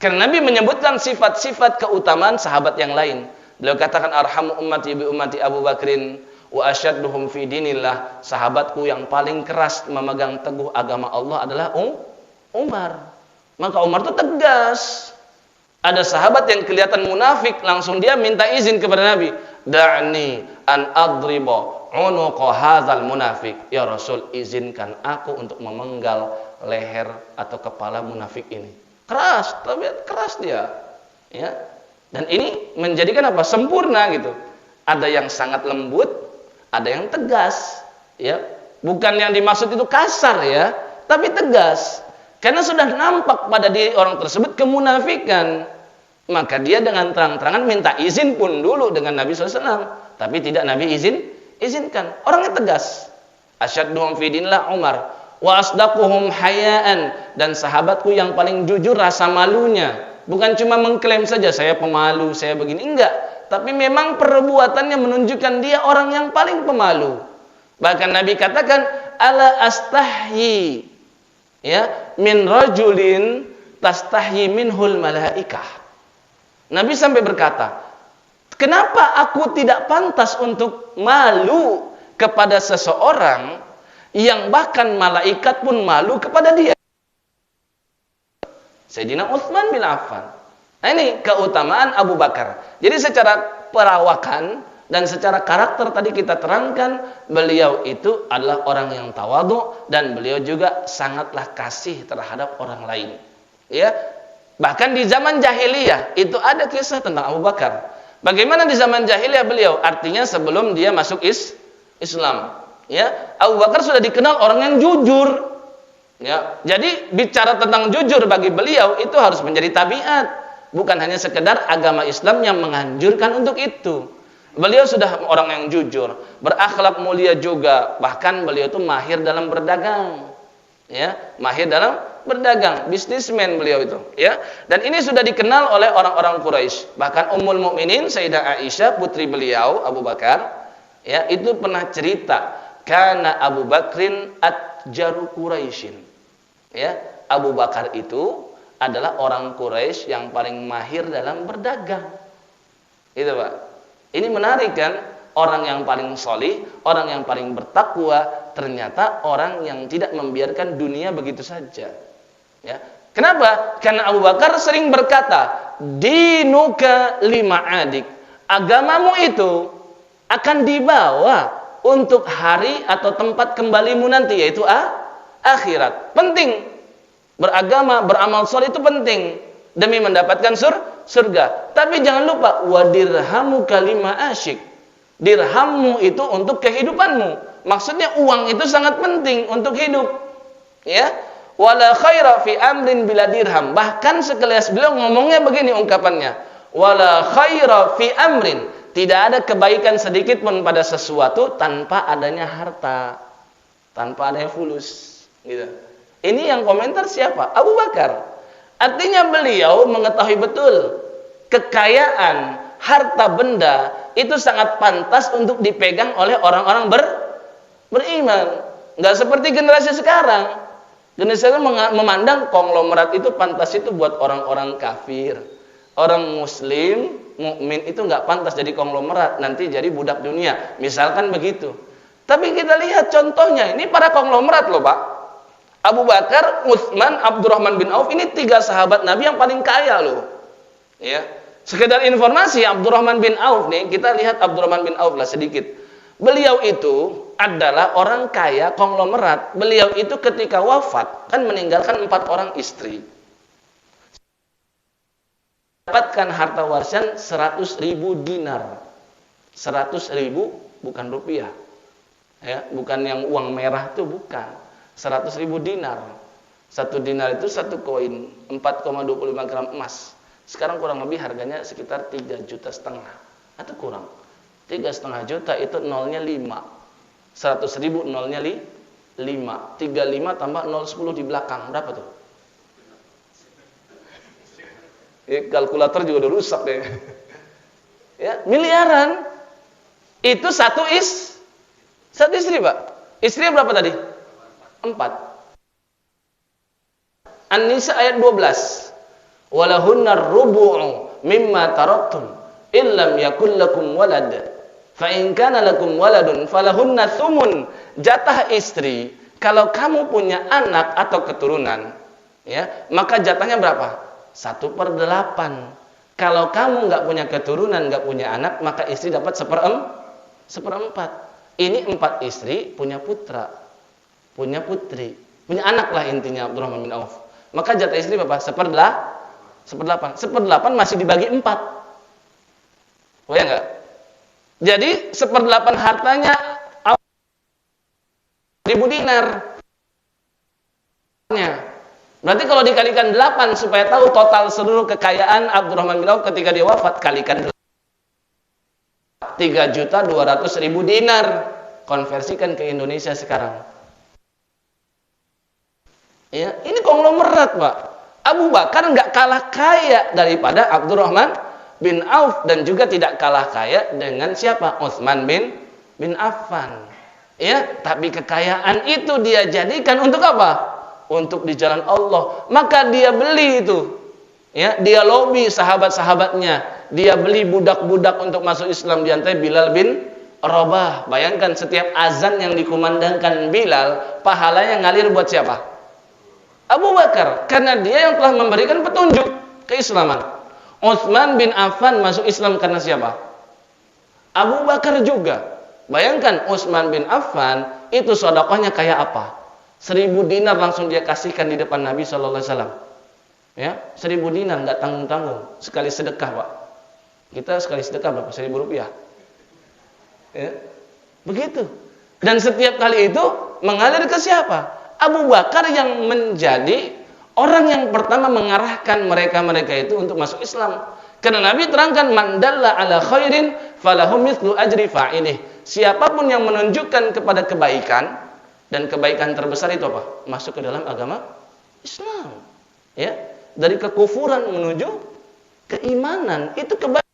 [SPEAKER 2] Karena Nabi menyebutkan sifat-sifat keutamaan sahabat yang lain. Beliau katakan, arhamu ummati bi ummati Abu Bakrin wa asyadduhum fi dinillah. Sahabatku yang paling keras memegang teguh agama Allah adalah Umar. Maka Umar itu tegas. Ada sahabat yang kelihatan munafik, langsung dia minta izin kepada Nabi. Da'ni an adriba unuqa hadzal munafik. Ya Rasul, izinkan aku untuk memenggal leher atau kepala munafik ini. Keras, tapi keras dia. Ya. Dan ini menjadikan apa? Sempurna gitu. Ada yang sangat lembut, ada yang tegas, ya. Bukan yang dimaksud itu kasar ya, tapi tegas. Karena sudah nampak pada diri orang tersebut kemunafikan. Maka dia dengan terang-terangan minta izin pun dulu dengan Nabi SAW. Tapi tidak Nabi izinkan. Orangnya tegas. Asyadduhum fi dinillah Umar. Wa asdaquhum hayaan. Dan sahabatku yang paling jujur rasa malunya. Bukan cuma mengklaim saja, saya pemalu, saya begini. Enggak. Tapi memang perbuatannya menunjukkan dia orang yang paling pemalu. Bahkan Nabi katakan, ala astahyi, ya, min rajulin tastahyi minhul malaikah. Nabi sampai berkata, kenapa aku tidak pantas untuk malu kepada seseorang yang bahkan malaikat pun malu kepada dia? Sayyidina Utsman bin Affan. Nah, ini keutamaan Abu Bakar. Jadi secara perawakan dan secara karakter tadi kita terangkan, beliau itu adalah orang yang tawadhu dan beliau juga sangatlah kasih terhadap orang lain. Ya. Bahkan di zaman jahiliyah itu ada kisah tentang Abu Bakar. Bagaimana di zaman jahiliyah beliau? Artinya sebelum dia masuk Islam. Ya, Abu Bakar sudah dikenal orang yang jujur. Ya, jadi bicara tentang jujur bagi beliau itu harus menjadi tabiat. Bukan hanya sekedar agama Islam yang menganjurkan untuk itu. Beliau sudah orang yang jujur, berakhlak mulia juga. Bahkan beliau itu mahir dalam berdagang. Ya, mahir dalam berdagang, bisnismen beliau itu, ya. Dan ini sudah dikenal oleh orang-orang Quraisy. Bahkan Ummul Mukminin Sayyidah Aisyah, putri beliau Abu Bakar, ya, itu pernah cerita, kana Abu Bakrin atjaru Quraisyin. Ya, Abu Bakar itu adalah orang Quraisy yang paling mahir dalam berdagang. Itu, Pak. Ini menarik kan? Orang yang paling solih, orang yang paling bertakwa, ternyata orang yang tidak membiarkan dunia begitu saja. Ya. Kenapa? Karena Abu Bakar sering berkata, dinuka lima adik. Agamamu itu akan dibawa untuk hari atau tempat kembalimu nanti, yaitu akhirat. Penting. Beragama, beramal soleh itu penting demi mendapatkan surga. Tapi jangan lupa, wadirhamu kalima asyik. Dirhammu itu untuk kehidupanmu. Maksudnya uang itu sangat penting untuk hidup. Ya. Wala khaira fi amrin bila dirham. Bahkan sekelas beliau ngomongnya begini ungkapannya. Wala khaira fi amrin. Tidak ada kebaikan sedikit pun pada sesuatu tanpa adanya harta. Tanpa adanya fulus. Gitu. Ini yang komentar siapa? Abu Bakar. Artinya beliau mengetahui betul kekayaan harta benda itu sangat pantas untuk dipegang oleh orang-orang beriman. Nggak seperti generasi sekarang. Generasi sekarang memandang konglomerat itu pantas itu buat orang-orang kafir. Orang muslim, mukmin itu nggak pantas jadi konglomerat, nanti jadi budak dunia. Misalkan begitu. Tapi kita lihat contohnya, ini para konglomerat loh Pak. Abu Bakar, Utsman, Abdurrahman bin Auf, ini 3 sahabat Nabi yang paling kaya loh. Ya. Sekedar informasi, Abdurrahman bin Auf nih, kita lihat Abdurrahman bin Auf lah sedikit. Beliau itu adalah orang kaya konglomerat. Beliau itu ketika wafat kan meninggalkan 4 orang istri. Dapatkan harta warisan 100.000 dinar. 100.000 bukan rupiah. Ya, bukan yang uang merah itu bukan. 100.000 dinar. 1 dinar itu 1 koin, 4,25 gram emas. Sekarang kurang lebih harganya sekitar 3,5 juta atau kurang. 3,5 juta itu nolnya 5. 100.000 nolnya 5. 35 tambah 0,10 di belakang. Berapa tuh? Kalkulator juga udah rusak deh. Ya, miliaran. Itu satu istri, Pak. Istrinya berapa tadi? 4. An-Nisa ayat 12. Walahunna rubu'u mimma taraktum illam yakul lakum walad. Fa in kana lakum waladun falahunna thumun. Jatah istri kalau kamu punya anak atau keturunan, ya, maka jatahnya berapa? 1/8. Kalau kamu nggak punya keturunan, nggak punya anak, maka istri dapat 1/4. Ini 4 istri punya putra, punya putri, punya anak lah intinya Abdurrahman bin Auf. Maka jatah istri berapa? 1/8. 1/8 masih dibagi 4. Oh ya nggak? Jadi 1/8 hartanya 1.000 dinar. Berarti kalau dikalikan 8 supaya tahu total seluruh kekayaan Abdurrahman bin Auf ketika dia wafat, kalikan 3.200.000 dinar. Konversikan ke Indonesia sekarang. Ya, ini konglomerat, Pak. Abu Bakar nggak kalah kaya daripada Abdurrahman bin Auf dan juga tidak kalah kaya dengan siapa? Utsman bin Affan. Ya, tapi kekayaan itu dia jadikan untuk apa? Untuk di jalan Allah. Maka dia beli itu. Ya, dia lobby sahabat-sahabatnya. Dia beli budak-budak untuk masuk Islam, di antaranya Bilal bin Rabah. Bayangkan setiap azan yang dikumandangkan Bilal, pahalanya ngalir buat siapa? Abu Bakar, karena dia yang telah memberikan petunjuk keislaman. Utsman bin Affan masuk Islam karena siapa? Abu Bakar juga. Bayangkan Utsman bin Affan itu sedekahnya kayak apa? 1.000 dinar langsung dia kasihkan di depan Nabi SAW. Ya, 1.000 dinar nggak tanggung-tanggung. Sekali sedekah, Pak. Kita sekali sedekah berapa? 1.000 rupiah. Ya, begitu. Dan setiap kali itu mengalir ke siapa? Abu Bakar yang menjadi orang yang pertama mengarahkan mereka-mereka itu untuk masuk Islam. Karena Nabi terangkan, man dalla ala khairin falahu mithlu ajri fa'ilih. Siapapun yang menunjukkan kepada kebaikan, dan kebaikan terbesar itu apa? Masuk ke dalam agama Islam. Ya, dari kekufuran menuju keimanan, itu kebaikan.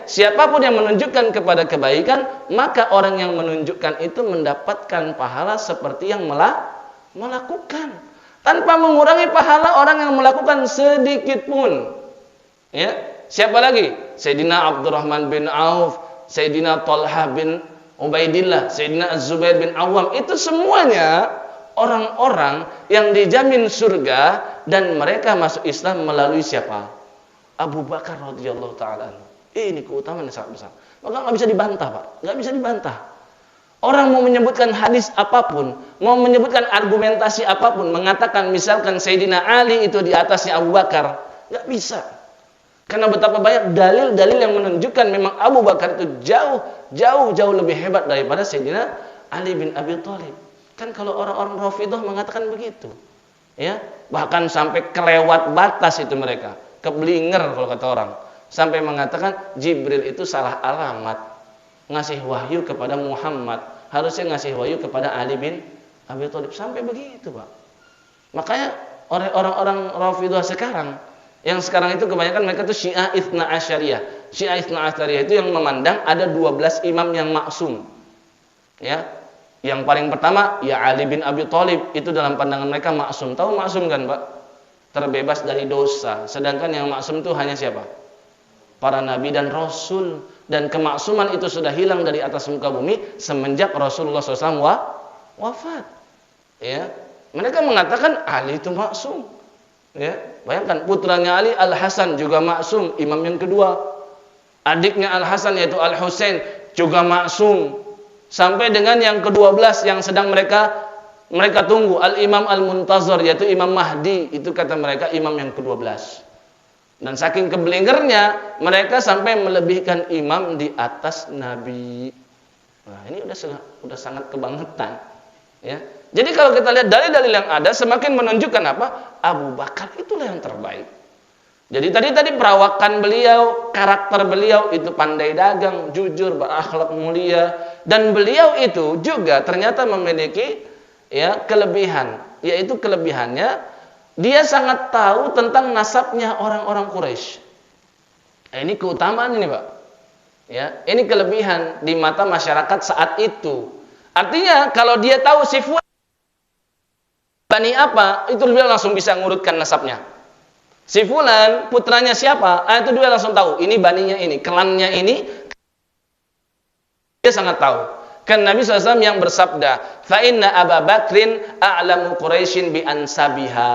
[SPEAKER 2] Siapapun yang menunjukkan kepada kebaikan, maka orang yang menunjukkan itu mendapatkan pahala seperti yang melakukan, tanpa mengurangi pahala orang yang melakukan sedikit pun. Ya, siapa lagi? Sayyidina Abdurrahman bin Auf, Sayyidina Talha bin Ubaidillah, Sayyidina Az-Zubair bin Awam, itu semuanya orang-orang yang dijamin surga dan mereka masuk Islam melalui siapa? Abu Bakar radhiyallahu taala. Ini keutamaan yang sangat besar. Maka nggak bisa dibantah, Pak. Nggak bisa dibantah. Orang mau menyebutkan hadis apapun, mau menyebutkan argumentasi apapun, mengatakan misalkan Sayyidina Ali itu di atasnya Abu Bakar, nggak bisa. Karena betapa banyak dalil-dalil yang menunjukkan memang Abu Bakar itu jauh lebih hebat daripada Sayyidina Ali bin Abi Thalib. Kan kalau orang-orang Rafidhah mengatakan begitu. Ya, bahkan sampai kelewat batas itu mereka. Keblinger kalau kata orang. Sampai mengatakan Jibril itu salah alamat. Ngasih wahyu kepada Muhammad. Harusnya ngasih wahyu kepada Ali bin Abi Thalib, sampai begitu, Pak. Makanya orang-orang Rafidhah sekarang, yang sekarang itu kebanyakan mereka tuh Syiah Itsna Asyariyah. Syiah Itsna Asyariyah itu yang memandang ada 12 imam yang maksum. Ya. Yang paling pertama ya Ali bin Abi Thalib, itu dalam pandangan mereka maksum. Tahu maksum kan, Pak? Terbebas dari dosa. Sedangkan yang maksum itu hanya siapa? Para nabi dan rasul. Dan kemaksuman itu sudah hilang dari atas muka bumi semenjak Rasulullah SAW wafat. Ya. Mereka mengatakan Ali itu maksum. Ya, bayangkan putranya Ali Al-Hasan juga maksum, imam yang kedua. Adiknya Al-Hasan yaitu Al-Husain juga maksum. Sampai dengan yang ke-12 yang sedang mereka tunggu, Al-Imam Al-Muntazir yaitu Imam Mahdi, itu kata mereka imam yang ke-12. Dan saking kebelingernya mereka sampai melebihkan imam di atas nabi. Nah, ini udah sangat kebangetan. Ya. Jadi kalau kita lihat dalil-dalil yang ada semakin menunjukkan apa? Abu Bakar itulah yang terbaik. Jadi tadi perawakan beliau, karakter beliau itu pandai dagang, jujur, berakhlak mulia, dan beliau itu juga ternyata memiliki ya kelebihan, yaitu kelebihannya dia sangat tahu tentang nasabnya orang-orang Quraisy. Nah, ini keutamaan ini, Pak. Ya, ini kelebihan di mata masyarakat saat itu. Artinya kalau dia tahu si fulan bani apa, itu dia langsung bisa ngurutkan nasabnya. Si fulan putranya siapa, itu dia langsung tahu. Ini baninya ini, klannya ini. Dia sangat tahu. Kan Nabi SAW yang bersabda, "Fa inna Abu Bakrin a'lamu Quraisyin bi ansabiha."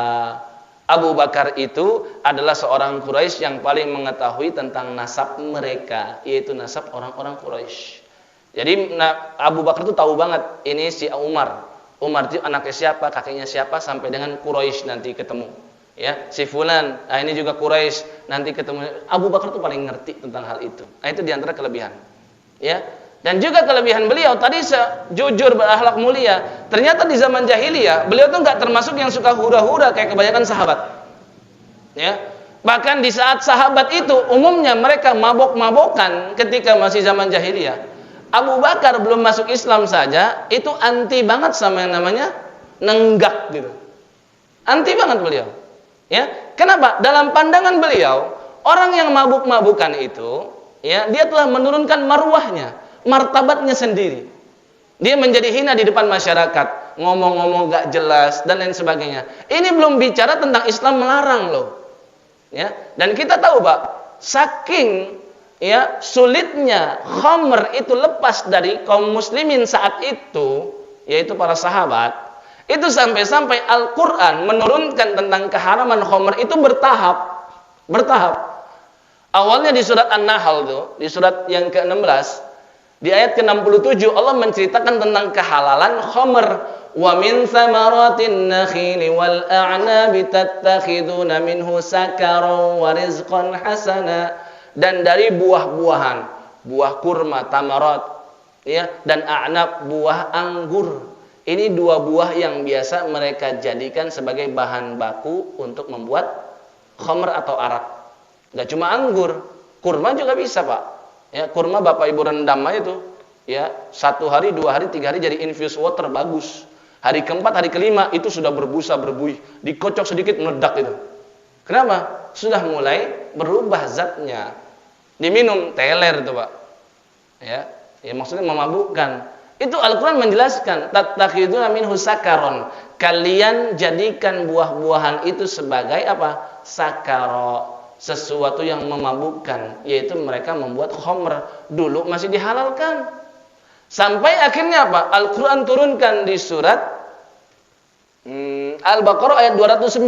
[SPEAKER 2] Abu Bakar itu adalah seorang Quraisy yang paling mengetahui tentang nasab mereka, yaitu nasab orang-orang Quraisy. Jadi Abu Bakar itu tahu banget ini si Umar. Umar itu anaknya siapa, kakeknya siapa, sampai dengan Quraisy nanti ketemu. Ya, si fulan, ini juga Quraisy nanti ketemu. Abu Bakar itu paling ngerti tentang hal itu. Nah, itu diantara kelebihan. Ya. Dan juga kelebihan beliau tadi jujur, berakhlak mulia. Ternyata di zaman jahiliyah beliau tuh nggak termasuk yang suka hura-hura kayak kebanyakan sahabat. Ya. Bahkan di saat sahabat itu umumnya mereka mabok-mabokan ketika masih zaman jahiliyah. Abu Bakar belum masuk Islam saja itu anti banget sama yang namanya nenggak gitu. Anti banget beliau. Ya. Kenapa? Dalam pandangan beliau, orang yang mabuk-mabukan itu ya, dia telah menurunkan marwahnya, martabatnya sendiri. Dia menjadi hina di depan masyarakat, ngomong-ngomong gak jelas dan lain sebagainya. Ini belum bicara tentang Islam melarang loh. Ya, dan kita tahu, Pak, saking ya sulitnya khamr itu lepas dari kaum muslimin saat itu, yaitu para sahabat, itu sampai-sampai Al-Qur'an menurunkan tentang keharaman khamr itu bertahap. Awalnya di surat An-Nahl tuh, di surat yang ke-16, di ayat ke-67 Allah menceritakan tentang kehalalan khamr. Wa min thamaratin nakhili wal a'nabi tattakhiduna minhu sakaran wa rizqan hasana. Dan dari buah-buahan, buah kurma, tamarat, ya, dan a'nab, buah anggur. Ini dua buah yang biasa mereka jadikan sebagai bahan baku untuk membuat khamr atau arak. Gak cuma anggur, kurma juga bisa, Pak. Ya, kurma Bapak Ibu rendam aja tuh. Ya, 1 hari, 2 hari, 3 hari jadi infused water bagus. Hari keempat, hari kelima itu sudah berbusa, berbuih. Dikocok sedikit meledak itu. Kenapa? Sudah mulai berubah zatnya. Diminum teler itu, Pak. Ya, maksudnya memabukkan. Itu Al-Qur'an menjelaskan, tattakhiduna minhu sakaron. Kalian jadikan buah-buahan itu sebagai apa? Sakaro. Sesuatu yang memabukkan, yaitu mereka membuat khamr. Dulu masih dihalalkan. Sampai akhirnya apa? Al-Qur'an turunkan di surat Al-Baqarah ayat 219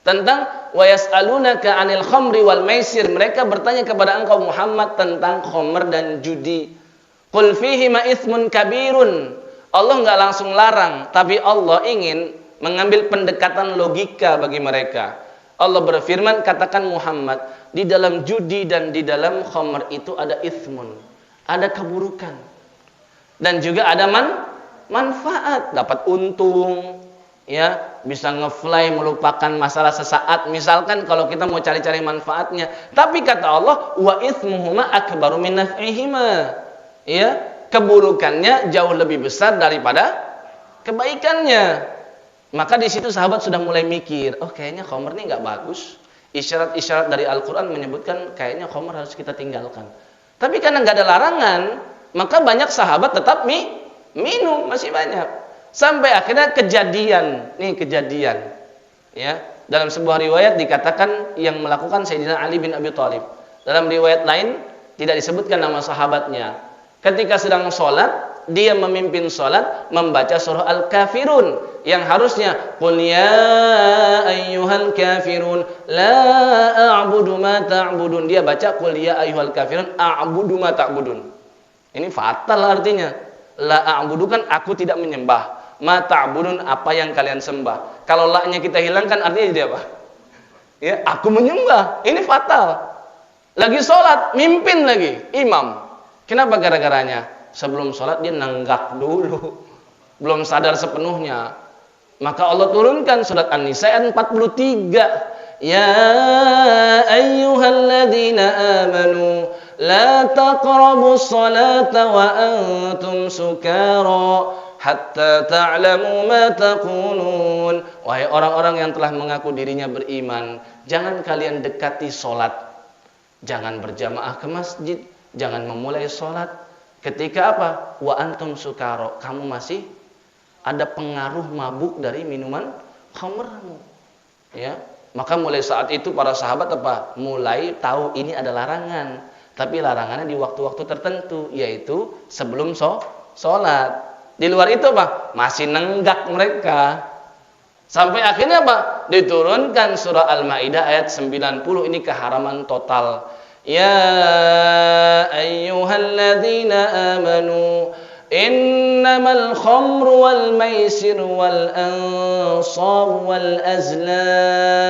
[SPEAKER 2] tentang wa yas'alunaka 'anil khamri wal maisir. Mereka bertanya kepada engkau Muhammad tentang khamr dan judi. Qul fihi ma itsmun kabirun. Allah enggak langsung larang, tapi Allah ingin mengambil pendekatan logika bagi mereka. Allah berfirman, katakan Muhammad, di dalam judi dan di dalam khamr itu ada itsmun, ada keburukan. Dan juga ada manfaat, dapat untung, ya, bisa ngefly, melupakan masalah sesaat. Misalkan kalau kita mau cari-cari manfaatnya. Tapi kata Allah, wa itsmuhuma akbaru min naf'ihima. Ya, keburukannya jauh lebih besar daripada kebaikannya. Maka di situ sahabat sudah mulai mikir, oh kayaknya khamr ini nggak bagus. Isyarat-isyarat dari Al-Quran menyebutkan kayaknya khamr harus kita tinggalkan. Tapi karena nggak ada larangan, maka banyak sahabat tetap minum, masih banyak. Sampai akhirnya kejadian, ya. Dalam sebuah riwayat dikatakan yang melakukan Sayyidina Ali bin Abi Thalib. Dalam riwayat lain tidak disebutkan nama sahabatnya. Ketika sedang sholat, dia memimpin sholat membaca surah Al-Kafirun yang harusnya qul ya ayyuhal kafirun la a'budu ma ta'budun. Dia baca qul ya ayyuhal kafirun a'budu ma ta'budun. Ini fatal artinya. La a'budu kan aku tidak menyembah. Ma ta'budun apa yang kalian sembah. Kalau la-nya kita hilangkan artinya jadi apa? Ya, aku menyembah. Ini fatal. Lagi sholat, mimpin lagi imam. Kenapa gara-garanya? Sebelum sholat dia nenggak dulu, belum sadar sepenuhnya. Maka Allah turunkan surat An-Nisa ayat 43. Ya ayyuhalladzina amanu la taqrabus salata wa antum sukara hatta ta'lamu ma taqulun. Wahai orang-orang yang telah mengaku dirinya beriman, jangan kalian dekati sholat, jangan berjamaah ke masjid, jangan memulai sholat ketika apa? Wa antum sukaro, kamu masih ada pengaruh mabuk dari minuman khamrmu. Ya, maka mulai saat itu para sahabat apa? Mulai tahu ini ada larangan. Tapi larangannya di waktu-waktu tertentu, yaitu sebelum sholat. Di luar itu apa? Masih nenggak mereka. Sampai akhirnya apa? Diturunkan surah Al-Maidah ayat 90, ini keharaman total. Ya ayyuhalladzina amanu innamal khamru wal maisir wal ansab wal azlam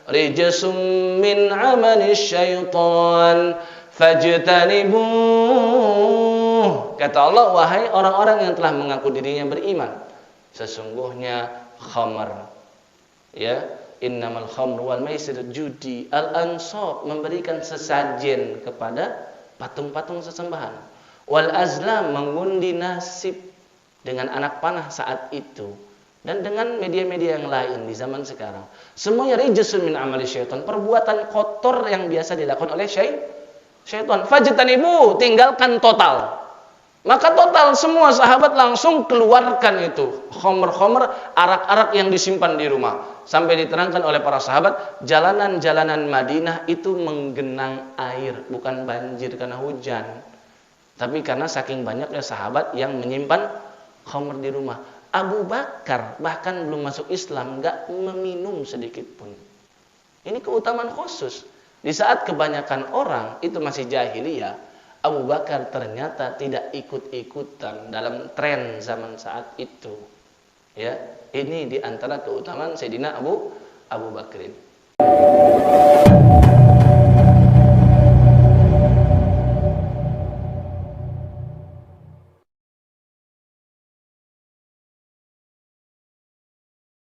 [SPEAKER 2] rijsum min amali syaitan fajtanibuh. Kata Allah, wahai orang-orang yang telah mengaku dirinya beriman, sesungguhnya khamr, ya, innamal khamru wal maisir, judi, al-ansab, memberikan sesajen kepada patung-patung sesembahan, wal azlam, mengundi nasib dengan anak panah saat itu, dan dengan media-media yang lain di zaman sekarang. Semuanya rijsun min amali syaitan, perbuatan kotor yang biasa dilakukan oleh syaitan. Fajtanibu, tinggalkan total. Maka total semua sahabat langsung keluarkan itu khamr-khamr, arak-arak yang disimpan di rumah. Sampai diterangkan oleh para sahabat, jalanan-jalanan Madinah itu menggenang air, bukan banjir karena hujan, tapi karena saking banyaknya sahabat yang menyimpan khamr di rumah. Abu Bakar bahkan belum masuk Islam, enggak meminum sedikit pun. Ini keutamaan khusus. Di saat kebanyakan orang itu masih jahiliyah, Abu Bakar ternyata tidak ikut-ikutan dalam tren zaman saat itu. Ya, ini di antara keutamaan Sayyidina Abu Bakrin.